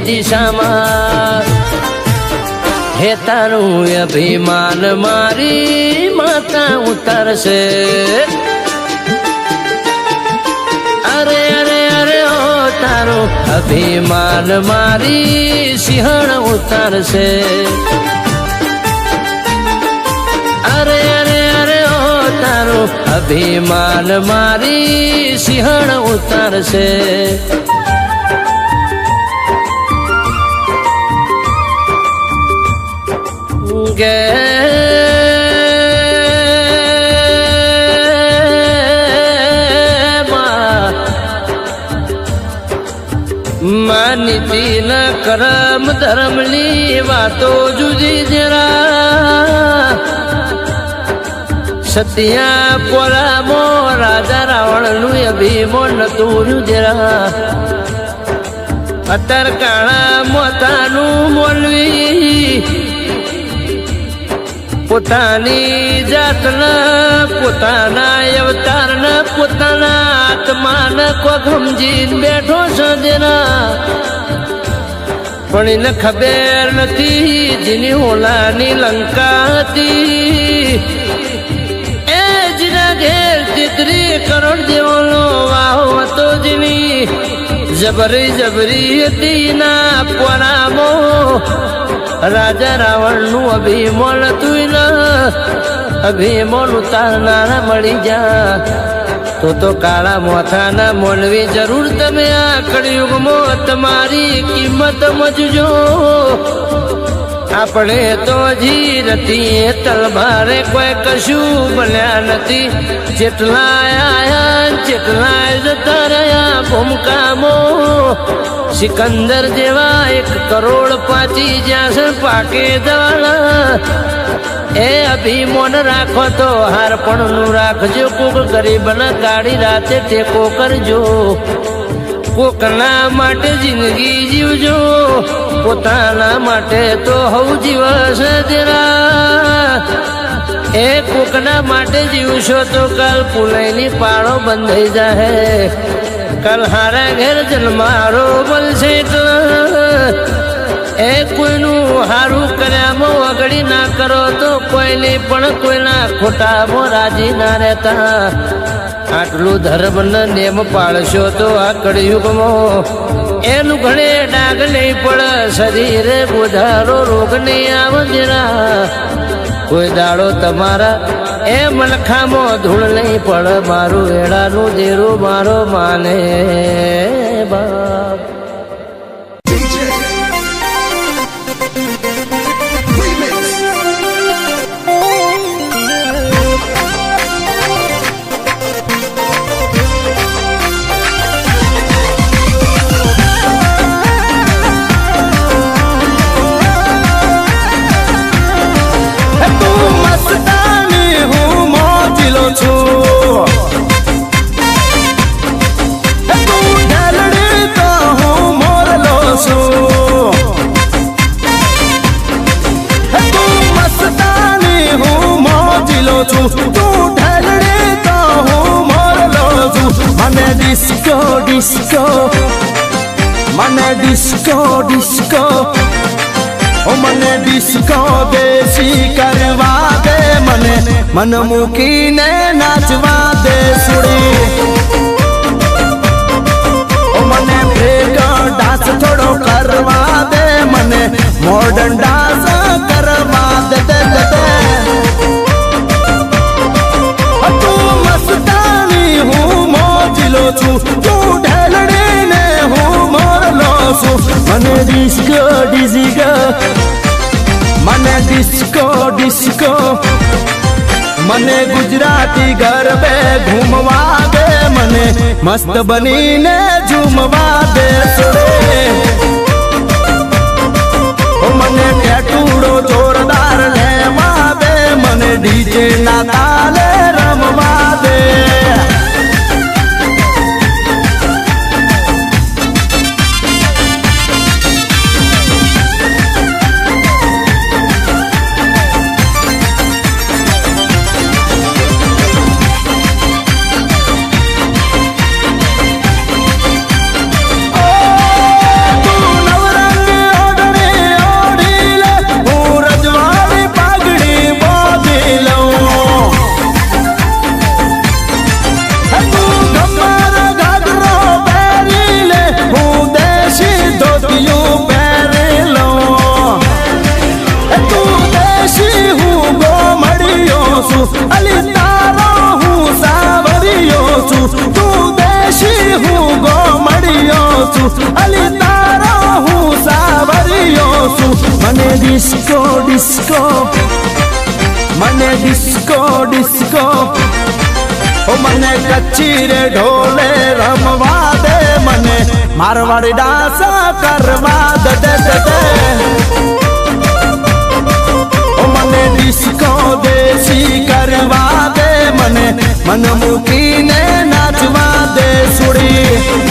S1: દિશામાં હે તારું અભિમાન મારી માતા ઉતરશે અરે અરે અરે ઓ તારું અભિમાન મારી સિંહણ ઉતરશે અરે અરે અરે ઓ તારું અભિમાન મારી સિંહણ ઉતરશે ગે માનીતી ન કરમ ધર્મની વાતો જુદી જરા સત્યા પોરામો રાજા રાવણનું અભિમોન નતું જરા અત્યાર કાળા મોતાનું મોલવી પોતાની જાતના પોતાના અવતારના પોતાના આત્માના કોક સમજીને બેઠો સજના પણ એને ખબર નથી જેની ઓલાની લંકા હતી એ જેના ઘેર 33 કરોડ જેવોનો વાહો હતો જેની જબરી જબરી હતી ના પોરામો રાજા રાવણ નું અભિમોન તું અભિમોન ઉતારનારા મળી જા તો કાળા મોથાના મોલવી જરૂર તમે આ કળિયુગમાં તમારી કિંમત મજજો આપણે તો હજી નથી તલભારે કોઈ કશું બન્યા નથી જેટલા આયા જેટલા જતા રહ્યા ભૂમકામો સિકંદર જેવા 1 કરોડ પાછી જ્યાં પાકે જવાના એ અભિમોન રાખો તો હાર પણ નું રાખજો કોક ગરીબના કાળી રાતે ટેકો કરજો કોકના માટે જિંદગી જીવજો પોતાના માટે તો હવ જીવસ તેરા એ કોકના માટે જીવશો તો કાલ પુલઈની પાળો બંધાઈ જાહે કાલ હારા ઘેર જન્મારો બનશે તો એ કોઈનું હારું કર્યામાં વગડી ના કરો તો કોઈને પણ કોઈના ખોટામાં રાજી ના રહેતા આટલું ધર્મના નિયમ પાળશો તો આ કળિયુગમાં એનું ઘણે ડાઘ નહીં પડે શરીરે ગોધારો રોગ નહીં આવે જરા કોઈ દાડો તમારા એ મલખામાં ધૂળ નહીં પડે મારું એડાનું દેરું મારો માને બાપ
S2: ડિસ્કો ઓ મને ડિસ્કો દેશી કરવા દે મને મન મૂકીને નાચવા દે સુડી ઓ મને બ્રેક ડાન્સ થોડો કરવા દે મને મોડર્ન ડાન્સ કરવા દે તું મસ્તાની હું મોજીલો છું તું ઢેલડી ને હું મોરલો છું મને ડિસ્કો ડિસ્કો મને ગુજરાતી ગરબે ઘૂમવા દે મને મસ્ત બનીને ઝૂમવા દે મને ટેટુડો જોરદાર લેવા દે મને ડીજે ના તાલે રમવા દે મને ડિસ્કો ડિસ્કો ઓ મને કચ્છી રે ઢોલે રમવા દે મને મારવાડી ડાન્સ કરવા દે દે દે ઓ મને ડિસ્કો દેશી કરવા દે મને મન મૂકીને નાચવા દે સુડી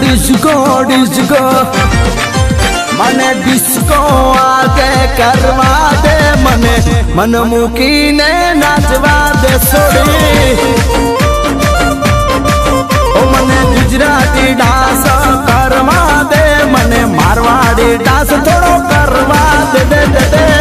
S2: डिस्को डिस्को मने डिस्को आगे करवा दे मने मन मूकीने नाचवा दे सोड़ी ओ मने गुजराती डांस करवा दे मने मारवाड़ी डांस थोड़ो करवा दे दे दे दे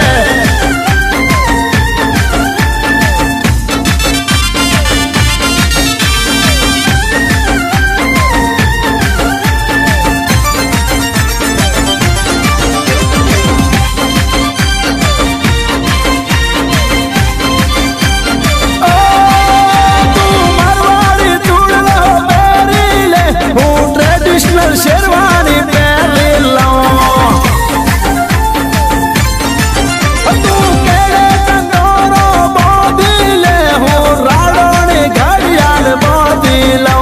S2: शेरवानी पहले लो तू केड़े तंगोरो बोदिले हो राड़ोनी घड़ियाल बोदिलो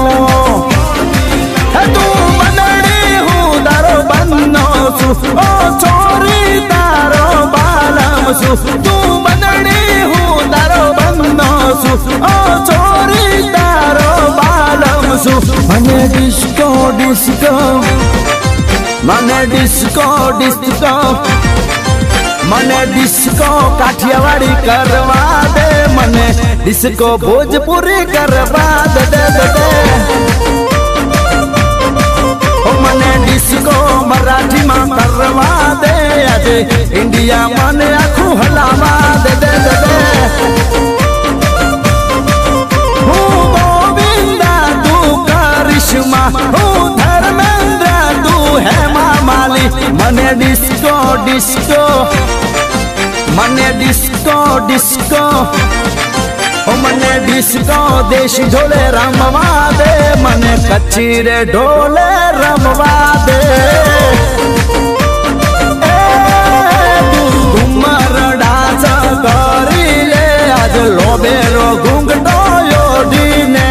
S2: तू बनड़ी हूँ तारो बन्नो सु ओ छोरी तारो बालम सु तू बनड़ी हूँ तारो बन्नो सु ओ छोरी तारो बालम सु मने डिस्को डिस्को मने डिस्को डिस्को मने डिस्को काठियावाड़ी करवा दे मने डिस्को भोजपुरी करवा दे दे दे दे ओ मने डिस्को मराठी में करवा दे आज इंडिया मने आखू हलावा दे दे दे दे धर्मेंद्र तू है मामाली मने डिस्को डिस्को मने डिस्को डिस्को ओ मने डिस्को देश ढोले रमवा दे मने कच्ची रे ढोले रमवा दे घुमर डांस करी ले आज लोबेरो घूंघटो योडीने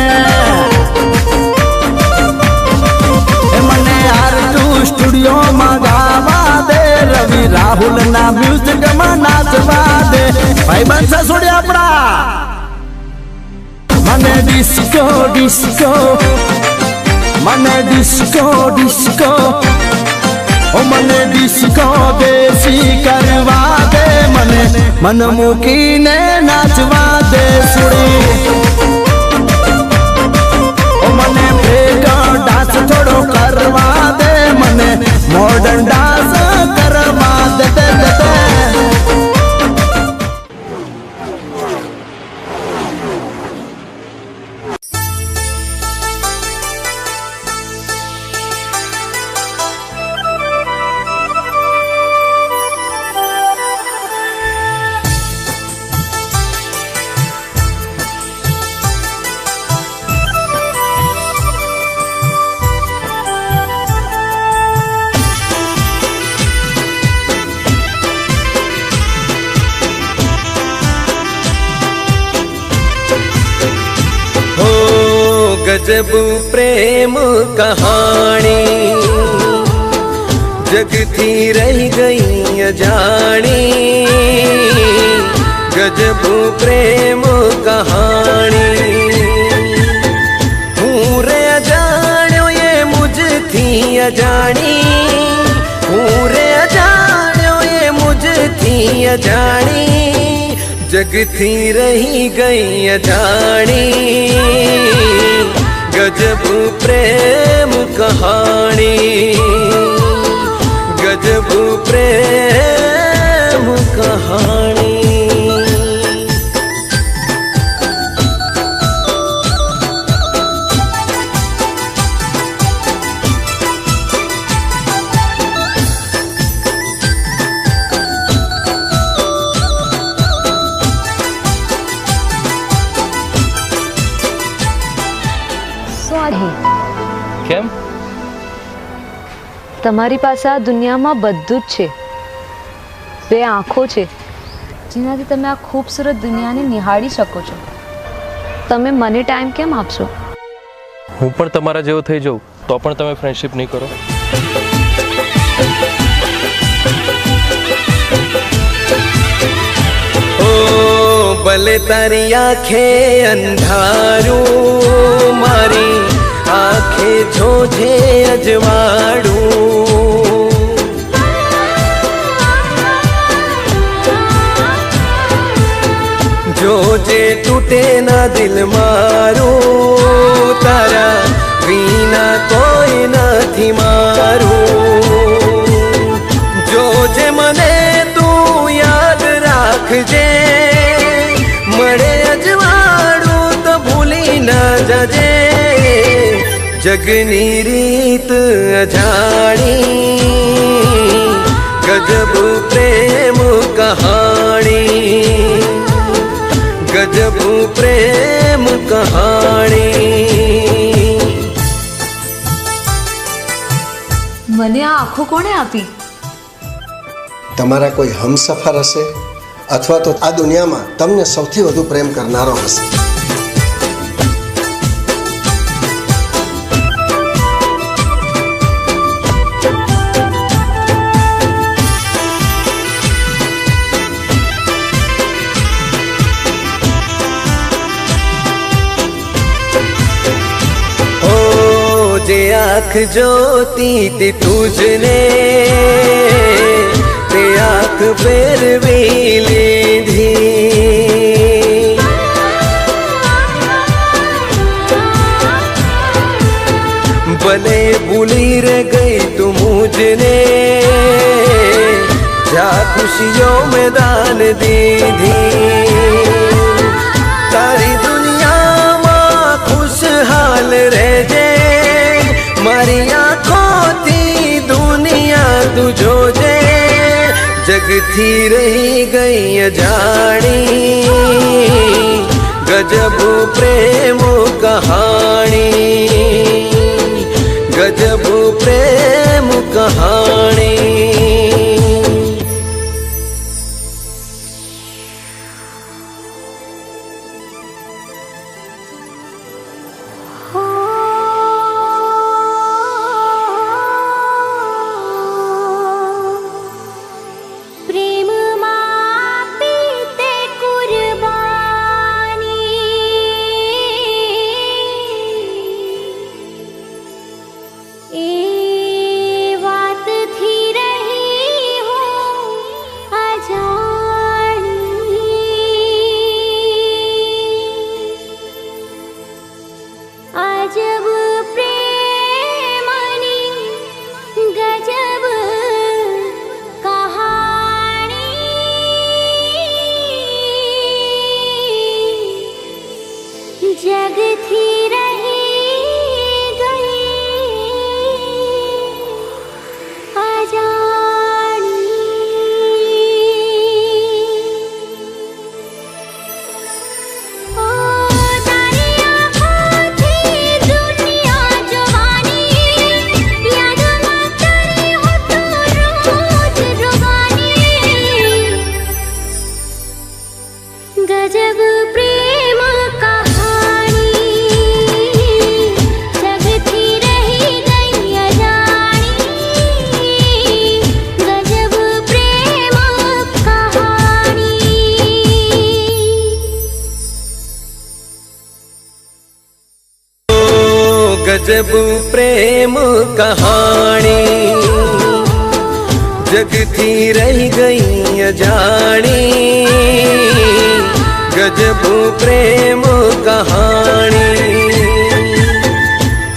S2: स्टूडियो में गावा दे रवि राहुल ना म्यूजिक में नाचवा दे भाई बनसा छोड़े अपना मने डिस्को डिस्को मने डिस्को डिस्को ओ मने डिस्को देसी करवा दे मने मन मूकीने नाचवा दे सुड़ी ओ मने बेगा डांस थोड़ो करवा दे मने मॉडर्न डांस करवा दे दे दे दे
S9: गजब प्रेम कहानी जग थी रह गई अजानी गजब प्रेम कहानी हूँ अजाणी जगथी रही गई अजाणी गजब प्रेम कहानी गजब प्रेम कहानी
S10: કેમ? તમારી પાસે આ દુનિયામાં બધું જ છે. બે આંખો છે જેનાથી તમે આ ખૂબસૂરત દુનિયાને નિહાળી શકો છો. તમે મને ટાઈમ કેમ આપશો?
S11: હું પણ તમારા જેવો થઈ જાઉં તો પણ તમે ફ્રેન્ડશિપ નહીં કરો.
S9: ओ भले तारी आंखे अंधारू मारी आंखे जोझे अजवाड़ू जोजे टूटे ना दिल मारू तारा वीना कोई नहीं मारू जोजे मने तू याद राखजे मरे अजवाड़ू तो भूली ना जाजे जगनी रीत अजाणी गजब प्रेम कहानी गजब प्रेम कहानी
S10: મને આ આંખો કોણે આપી?
S7: તમારા કોઈ હમસફર હશે અથવા તો આ દુનિયામાં તમને સૌથી વધુ પ્રેમ કરનારો હશે.
S9: जे आँख जोती थी तुझने ते आँख फेरवी લીધી भले भूली रह गई तू मुझने जा खुशियों में दान दीधी तारी दुनिया में खुशहाल रहजे मारी आँखों थी दुनिया तू जोजे जगथी रही गई अजाणी गजब प्रेम कहानी गजब प्रेम कहानी गजब प्रेम कहानी जगती रही गई अजाणी गजब प्रेम कहानी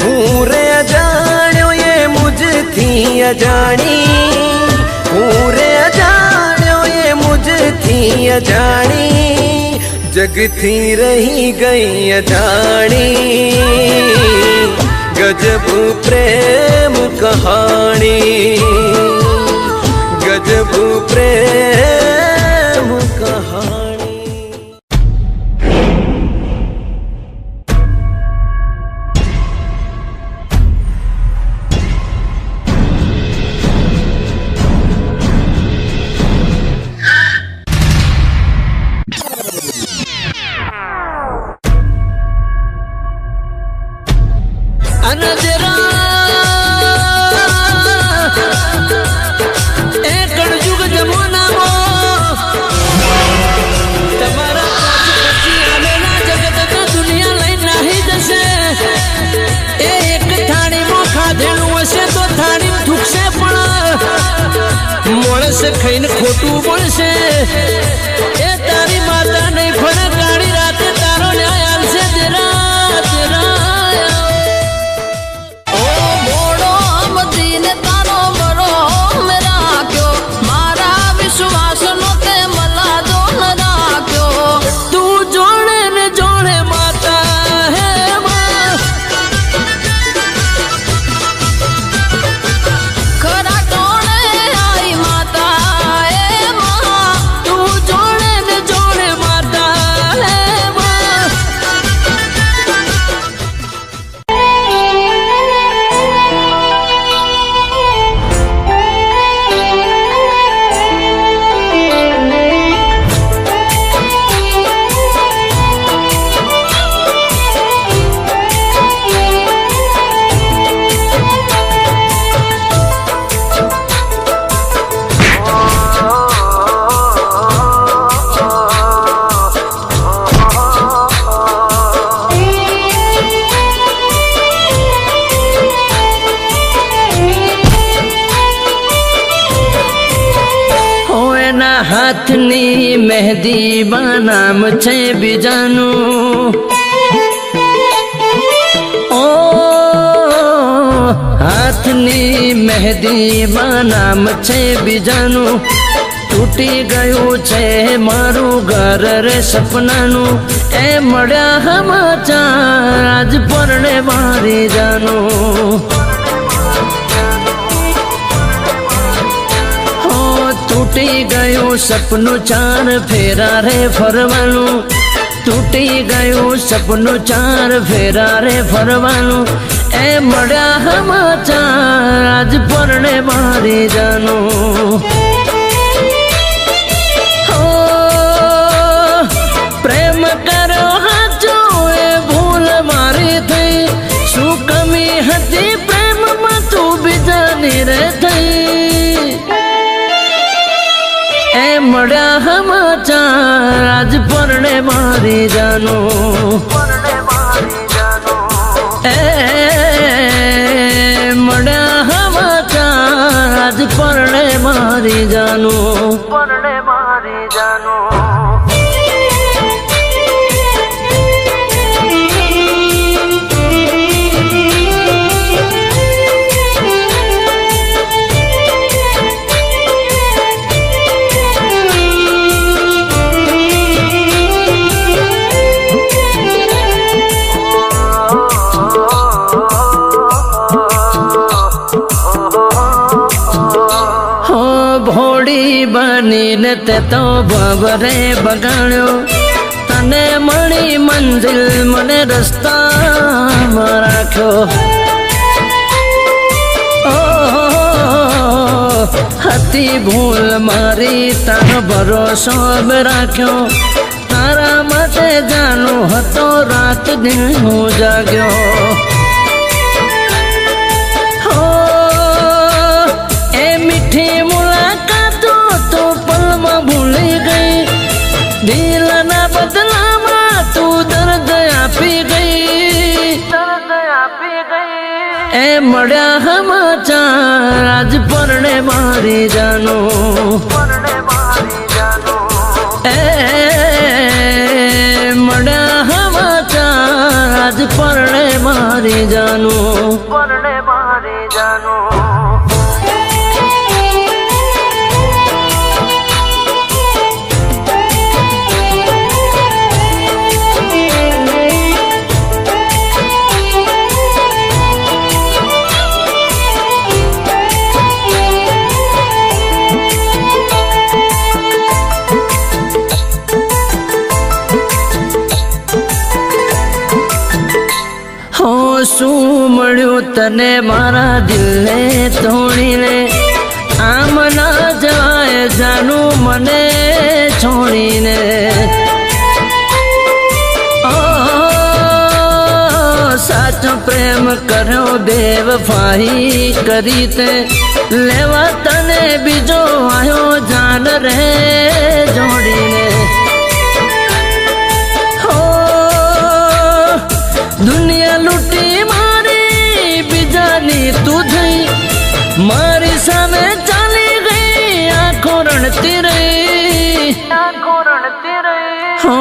S9: हूँ रे अजाण्यो ये मुझ थी अजाणी हूँ रे अजाण्यो ये मुझ थी अजाणी जगती रही गई अजाणी गजब प्रेम कहानी गजब प्रेम कहानी।
S1: ખાઈને ખોટું પડશે એ તારી માતા નહીં ફરે કાળી રાતે તારો ન્યાય આવશે તેરા તેરા
S3: ઓ મોડો અમદીને તારો બરો મેં રાખ્યો મારા વિશ્વાસનો તે મલા દો ન રાખ્યો
S1: તું જોડે ને જોડે માતા હે
S3: ખરા ટોણે આઈ માતા
S1: હાથની મહેંદી નામ છે બીજાનું ઓ હાથની મહેંદી નામ છે બીજાનું તૂટી ગયું છે મારું ઘર રે સપનાનું એ મળ્યા સમાચાર આજ પરણે મારી જાનું તૂટી ગયું સપનું ચાર ફેરા રે ફરવાનું તૂટી ગયું સપનું ચાર ફેરા રે ફરવાનું એ મળ્યા સમાચાર આજ પરણે મારી જાનું પ્રેમ કરો હાચો એ ભૂલ મારી થઈ શું કમી હતી પ્રેમમાં તું બીજાની રે થઈ એ મળ્યા સમાચાર આજ પરણે મારી જાનું એ મળ્યા સમાચાર આજ પરણે મારી જાનું પરણે મારી જાનું ભોળી બનીને તે તો ભવરે બગાડ્યો તને મળી મંજિલ મને રસ્તામાં રાખ્યો હતી ભૂલ મારી તારો ભરોસો રાખ્યો તારા માટે જાનું હતો રાત દિન હું જાગ્યો ભૂલી ગઈ દિલના બદલામાં તું દર્દ આપી ગઈ એ મળ્યા સમાચાર આજ પરણે મારી જાનો એ મળ્યા સમાચાર આજ પરણે મારી જાનો શું મળ્યું તને મારા દિલને તોડીને આમ ના જાય જાનું મને છોડીને સાચો પ્રેમ કર્યો બેવફાઈ કરી તે લેવા તને બીજો આવ્યો જાન રે જોડીને દુનિયા લૂટી મારી બીજાની તું થઈ મારી સામે ચાલી ગઈ આંખો રણતી રહી હો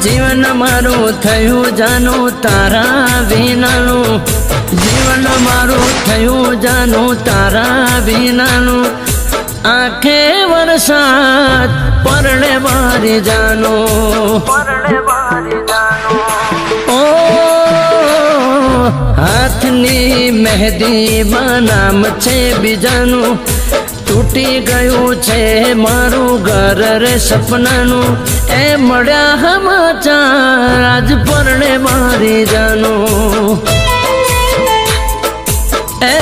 S1: જીવન મારું થયું જાનું તારા વિનાનું જીવન મારું થયું જાનું તારા વિનાનું આંખે વરસાદ પરણે મારી જાનો ઓ હાથની મહેંદીમાં નામ છે બીજાનું તૂટી ગયું છે મારું ઘર રે સપનાનું એ મળ્યા સમાચાર આજ પરણે મારી જાનું એ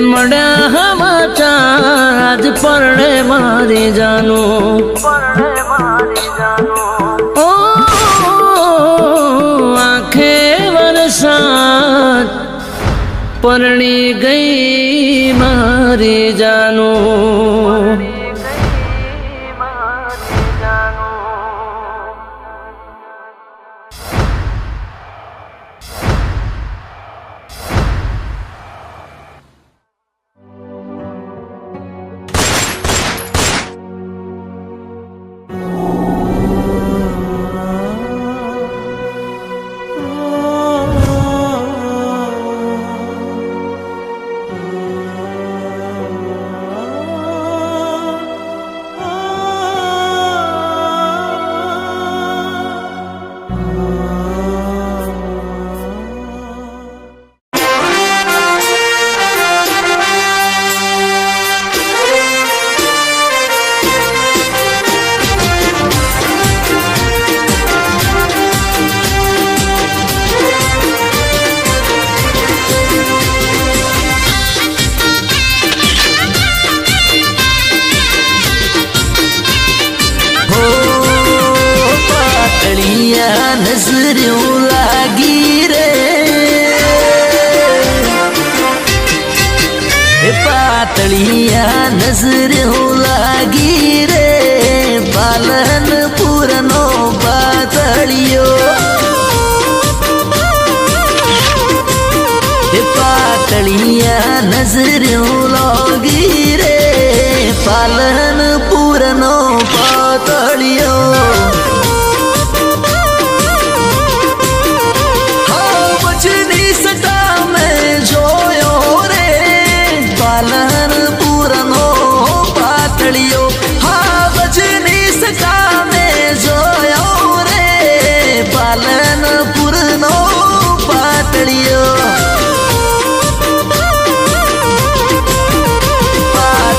S1: મળ્યા સમાચાર આજ પરણે મારી જાનું વરસાદ પરણી ગઈ મારી જાનું નજર્યું લાગી રે પાતળિયા નજર્યું લાગી રે પાલનપુરનો પાતળિયો પાતળિયા નજર્યું લાગી રે પાલનપુરનો પાતળિયો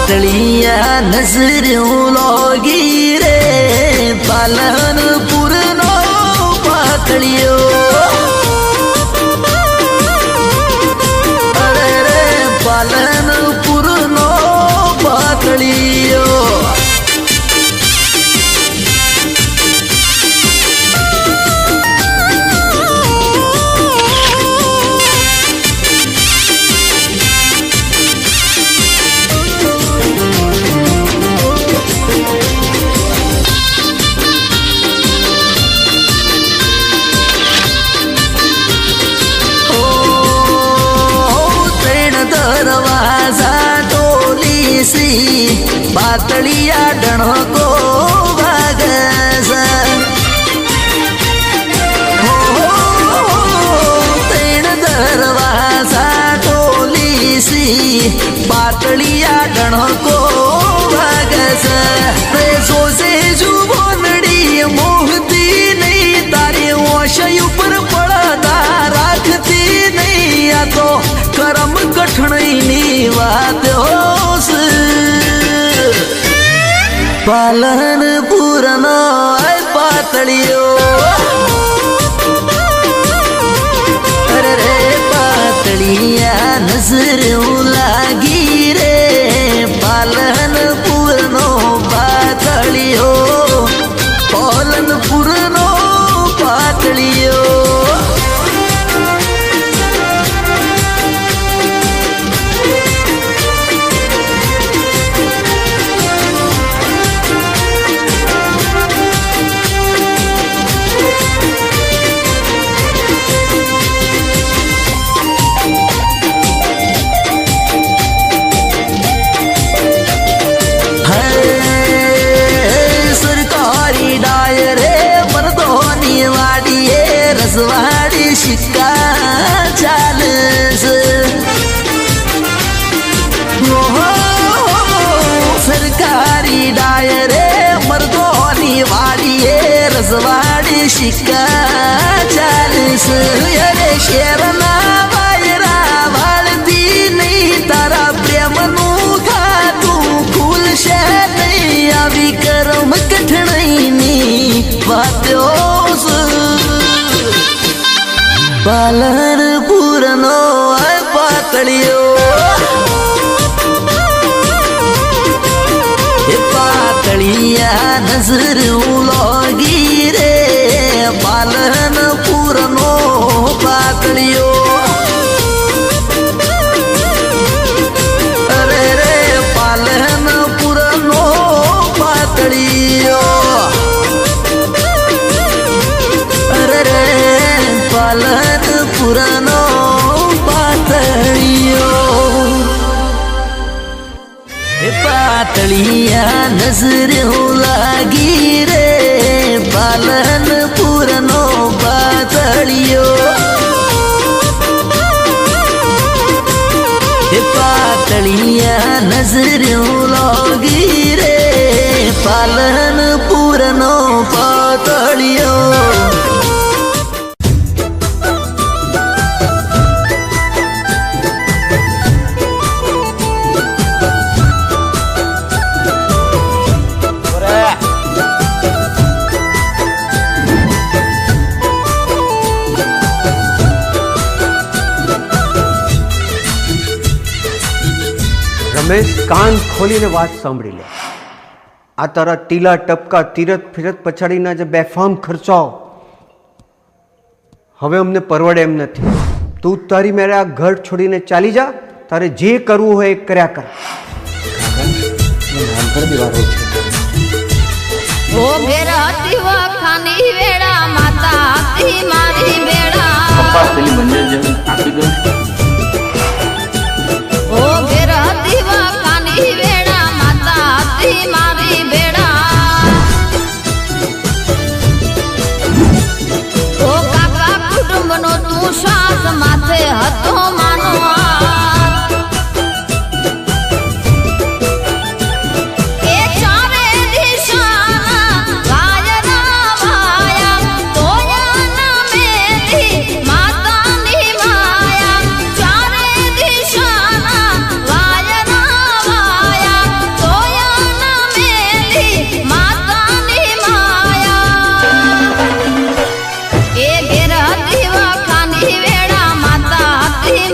S1: પાતળિયા નજર્યું લાગી રે પાલનપુરનો પાતળિયો અરે રે પાલનપુરનો પાતળિયો
S6: सी पातळिया डणको वागस तेण दरवाजा टोली सी पातळिया डणको वागस रे सोसे जुबोनडी मोहती नहीं तारे वशय ऊपर पड़ता राखती नहीं आ तो करम कठिनाई वात होस पालन पूरनो पातळियो अरे रे पातळिया नजर लागी रे पालन पूरनो पातळियो पालन पूरनो पातळियो रसवाड़ी शिक्का चालस सरकारी डायरे मर्दोनी वाड़िए रसवाड़ी शिक्का चालस अरे शेरना बायरा वालती नहीं तारा प्रेम नु खातू फूल शे नहीं अभी करम कठिनाई नी बात्योस पालन पूरनो पातळियो पातळिया नजर उलोगी रे पालन पूरनो पातळियो अरे रे पालन पूरनो पातळियो अरे रे पालन पुरानो पातळियो पातळिया नजर लागी रे पालन पुरानो पातळियो पातळिया नजर लागी रे पालन पुरानो पातळियो
S12: રમેશ કાન ખોલીને વાત સાંભળી લે. આ તારા ટીલા ટપકા તીરથ ફિરત પછાડીના જે બેફામ ખર્ચાઓ હવે અમને પરવડે એમ નથી. તું તારી મેરે આ ઘર છોડીને ચાલી જા. તારે જે કરવું હોય એ કર્યા કર.
S3: ઓ ઘેર હતી વખાની વેળા માતા હતી મારી બેડા ઓ ઘેર હતી વખાની વેળા માતા હતી મારી બેડા ઓ કાકા કુટુંબનો તું શ્વાસ માથે હતો માનો એ ઘેર હતી વખાની વેળા માતા હતી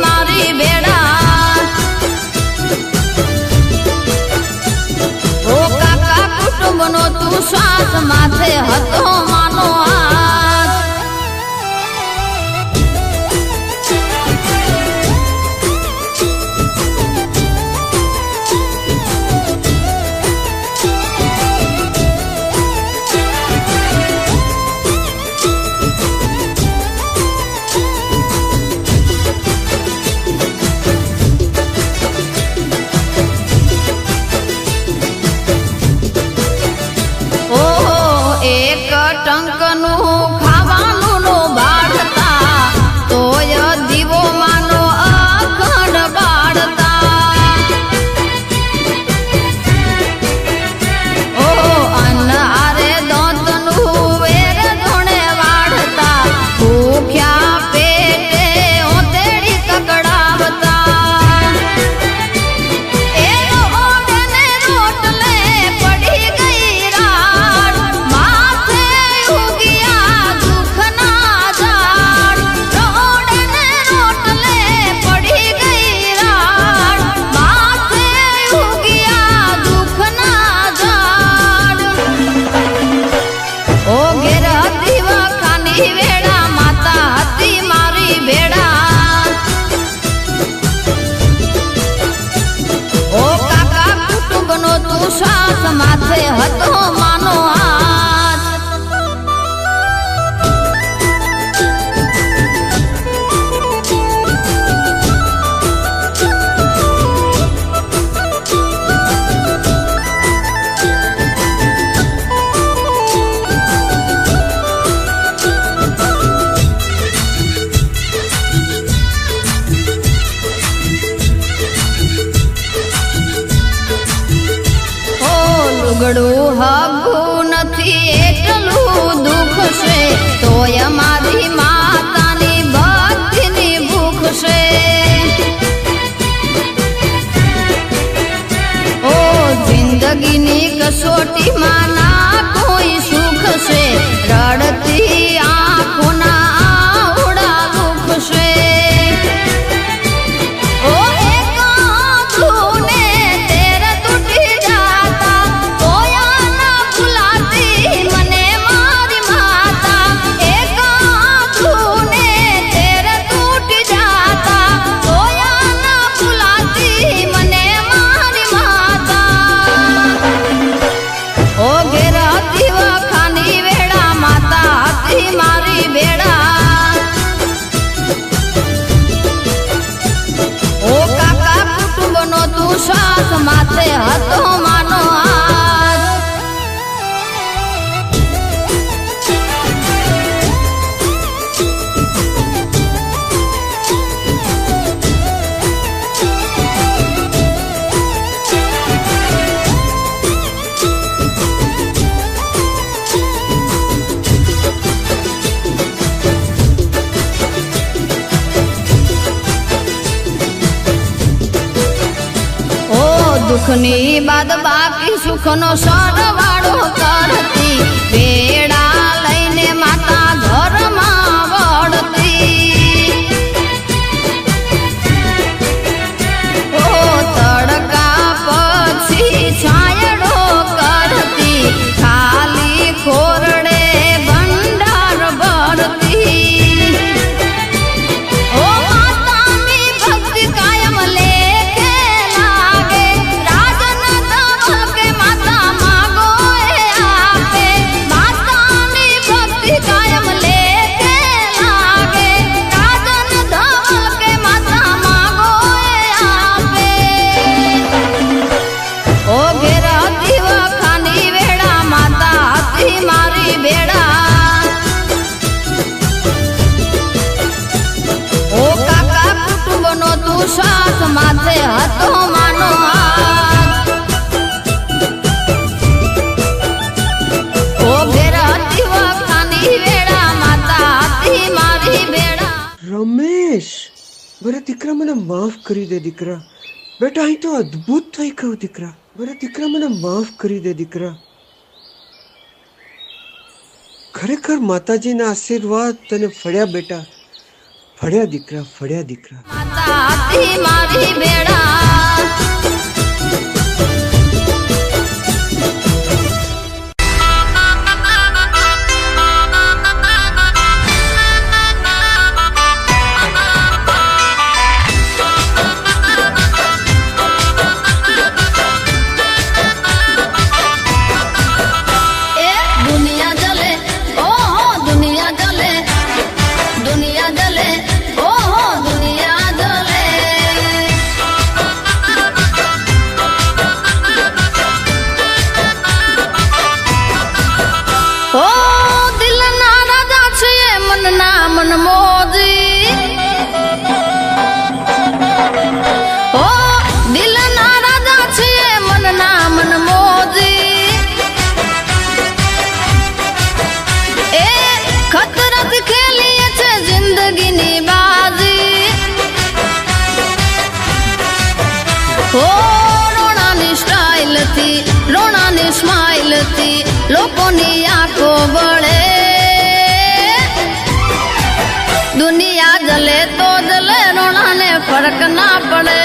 S3: દુઃખની બાદ બાકી સુખનો સરવાળો કરતી વેડા લઈને માતા ઘરમાં વળતી ઓ તડકા પછી છાયડો કરતી ખાલી ખોરડે ભંડાર ભરતી ઓ માતાની ભક્તિ કાયમ લેખે લાગે રાજન ધવલ કે માતા માગો એ આપે માતાની ભક્તિ કાયમ લેખે લાગે રાજન ધવલ કે માતા માગો એ આપે ઓ ઘેરા દીવા ખાની વેડા માતા હતી મારી બેડા ઓ કાકા કુટુંબનો તું સાથ માથે હતો માનો હાથ ઓ ઘેરા દીવા ખાની વેડા માતા હતી મારી બેડા
S12: રમેશ મારા દીકરા મને માફ કરી દે દીકરા બેટા અહીં તો અદ્ભુત થઈ ગયું દીકરા મારા દીકરા મને માફ કરી દે દીકરા ખરેખર માતાજીના આશીર્વાદ તને ફળ્યા બેટા ફળ્યા દીકરા ફળ્યા દીકરા
S3: માતા હતી મારી બેડા એ દુનિયા જલે ઓહો દુનિયા જલે દુનિયા જલે ઓહો દુનિયા જલે ઓ દિલના રાજા છે મનના મનમોજી ઓ દિલના રાજા છે મનના મનમોજી એ ખતરત ખેલીએ છે જિંદગીની બાજી ઓ રોણાની સ્ટાઇલથી રોણાની સ્માઇલથી લોકોની આંખો બળે દુનિયા જલે તો જલે રોણાને ફરક ના પડે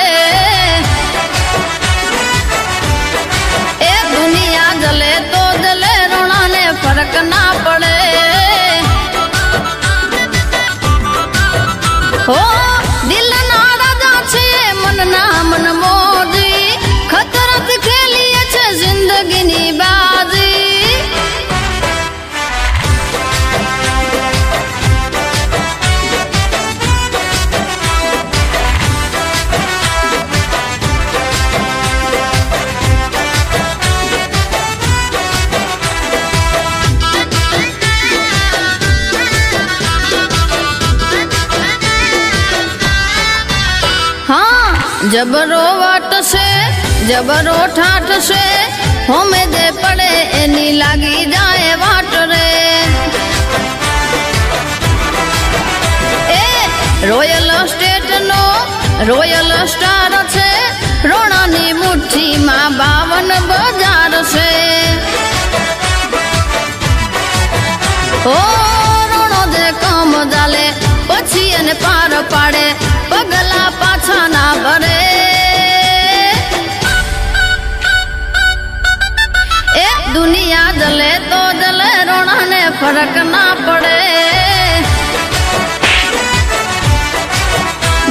S3: એ દુનિયા જલે તો જલે રોણાને ફરક ના પડે હો દિલના રાજા છે મનના મનમોજી ખતરત ખેલીએ છે જિંદગીની બાજી हाँ જબરો વાટશે જબરો ઠાઠશે હોમે દે પડે એની લાગી જાય વાટ રે એ રોયલ સ્ટેટનો રોયલ સ્ટાર છે રોણાની મુઠ્ઠીમાં 52 બજાર છે ઓ રોણો દે કામ ચાલે પછી એને પાર પાડે પગલા પાછા ના ભરે એ દુનિયા જલે તો જલે રોણાને ફરક ના પડે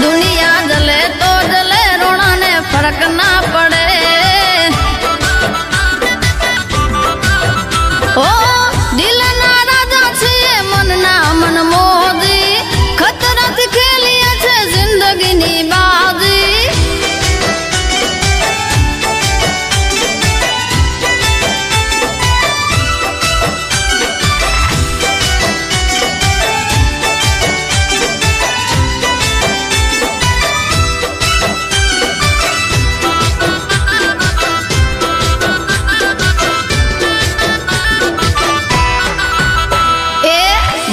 S3: દુનિયા જલે તો જલે રોણાને ફરક ના પડે ઓ દિલના રાજા છે મનના મનમોજી ખતરત ખેલીએ છે જિંદગીની બાજી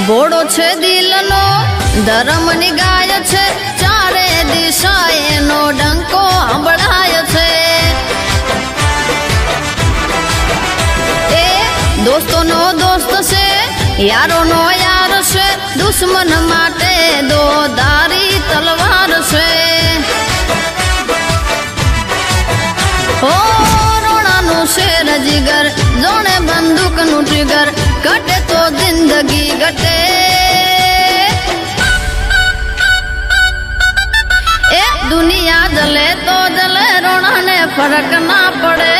S3: ઘોડો છે દિલનો ધર્મની ગાય છે ચારે દિશા એનો ડંકો સંભળાય છે યારો નો યાર છે દુશ્મન માટે દો ધારી તલવાર છે ઓ રોણાનું શેર જીગર જોણે બંદૂકનું ટ્રિગર ઘટે તો જિંદગી ઘટે એ દુનિયા જલે તો જલે રોણાને ફરક ના પડે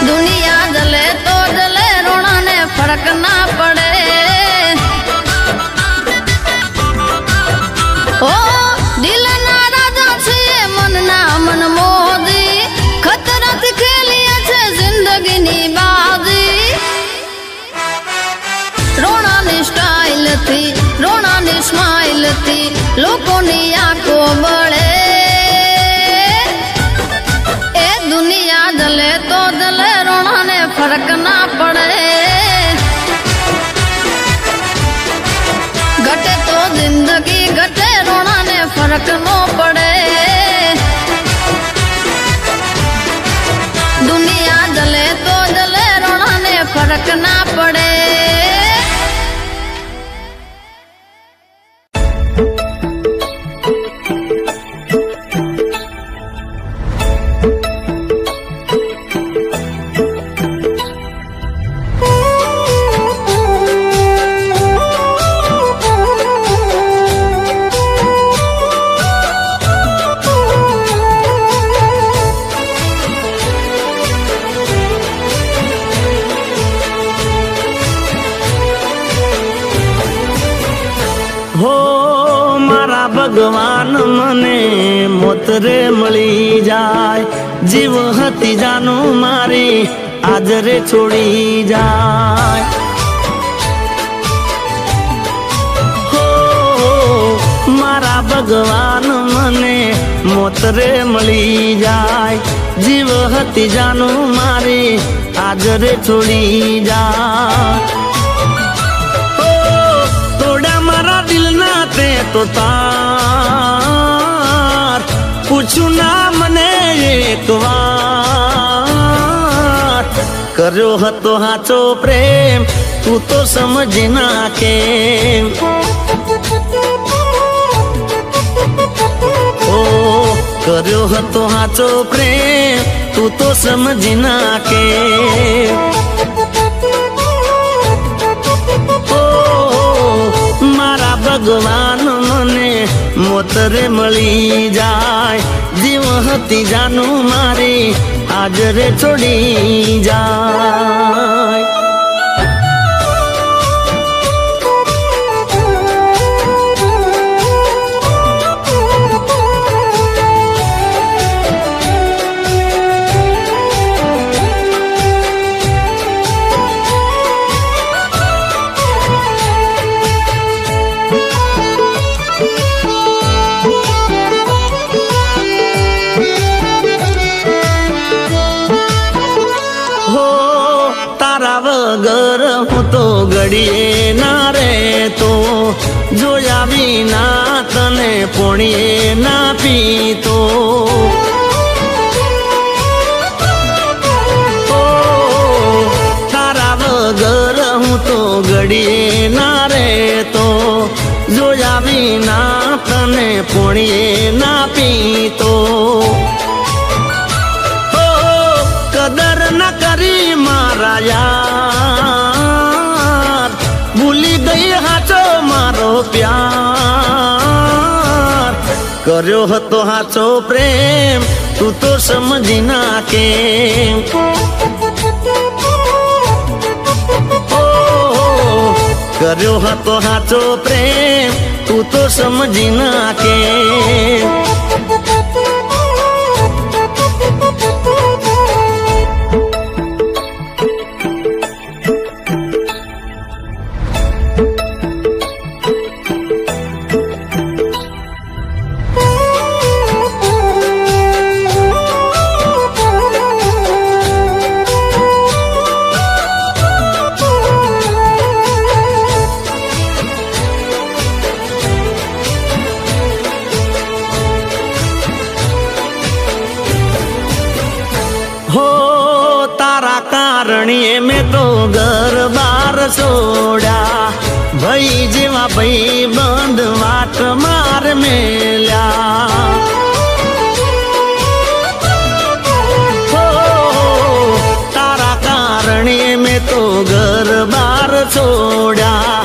S3: દુનિયા જલે તો જલે રોણાને ફરક ના પડે ઓ દિલના રાજા છે મનના મન મોદી ખતરાથી ખેલીએ છે જિંદગીની બાજી રોણાની સ્ટાઇલથી રોણાની સ્માઇલથી લોકોની આંખો બળે એ દુનિયા જલે તો જલે રોણાને ફરક ના પડે ઘટે તો જિંદગી ઘટે રોણાને ફરક નો પડે દુનિયા જલે તો જલે રોણાને ફરક ના પડે
S2: હો મારા ભગવાન મને મોતરે મળી જાય જીવ હતી જાનું મારી આજરે છોડી જાય હો મારા ભગવાન મને મોતરે મળી જાય જીવ હતી જાનું મારી આજરે છોડી જાય દિલના તે તો તાર પૂછું ના મને એક વાર કર્યો હતો હાચો પ્રેમ તું તો સમજી નાખે ઓ કર્યો હતો હાચો પ્રેમ તું તો સમજી નાખે મારા ભગવાન મને મોતરે મળી જાય જીવ હતી જાનું મારી આજરે છોડી જાય વગર હું તો ઘડીએ ના રહેતો જોયા વિના તને પોણીએ ના પીતો તારા વગર હું તો ઘડીએ ના રહેતો જોયા વિના તને પોણીએ ના પીતો કદર ન કરી મારા યાર ભૂલી ગઈ હાચો મારો પ્યાર કર્યો હતો હાચો પ્રેમ તું તો સમજી નાખે કર્યો હતો હાચો પ્રેમ તું તો સમજી નાખે મેં તો ઘર બાર છોડ્યા ભાઈ જેવા ભાઈ બંધ વાટ માર મેલ્યા તારા કારણે મેં તો ઘર બાર છોડ્યા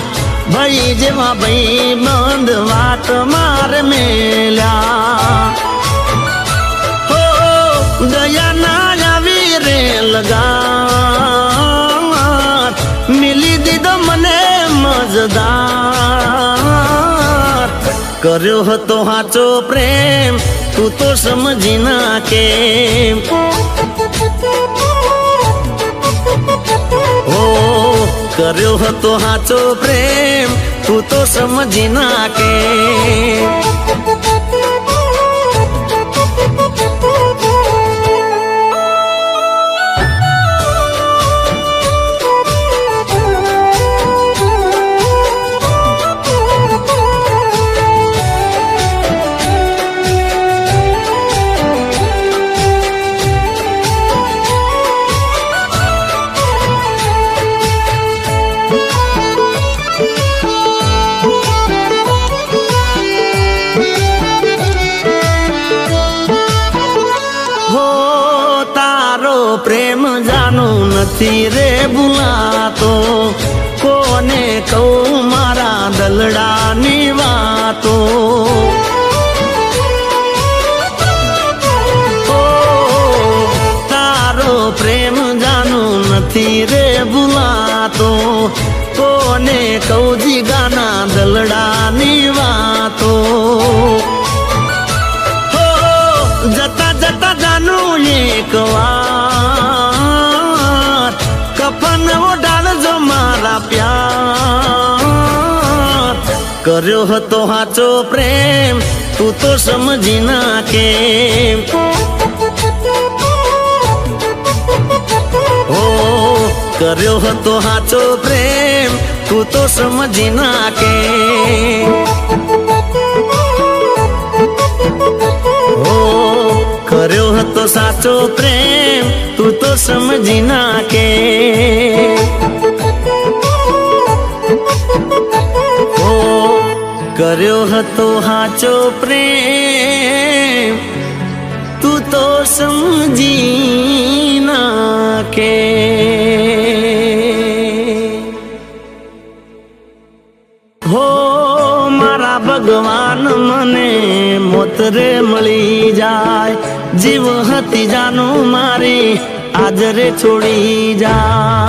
S2: ભાઈ જેવા ભાઈ બંધ વાટ માર મેલ્યા દયા ના આવી રે લગાર મિલી દીધો મને મજદાર કર્યો હતો હાચો પ્રેમ તું તો સમજી ના કેમ ઓ કર્યો હતો હાચો પ્રેમ તું તો સમજી ના કેમ પ્રેમ જાનું નથી રે ભૂલાતો કોને કહું મારા દલડાની વાતો તારો પ્રેમ જાનું નથી રે ભૂલાતો કોને કહું જીગાના દલડાની વાતો જતા જતા જાનું એક વાર કફન ઓઢાડજો મારા પ્યાર કર્યો હતો હાચો પ્રેમ તું તો સમજી ના કેમ ઓ કર્યો હતો હાચો પ્રેમ તું તો સમજી ના કેમ કર્યો હતો સાચો પ્રેમ તું તો સમજી ના કે કર્યો હતો સાચો પ્રેમ તું તો સમજી ના કે હો મારા ભગવાન મને મોતરે મળી જાય જીવ હતી જાનું મારી આજ રે છોડી જાય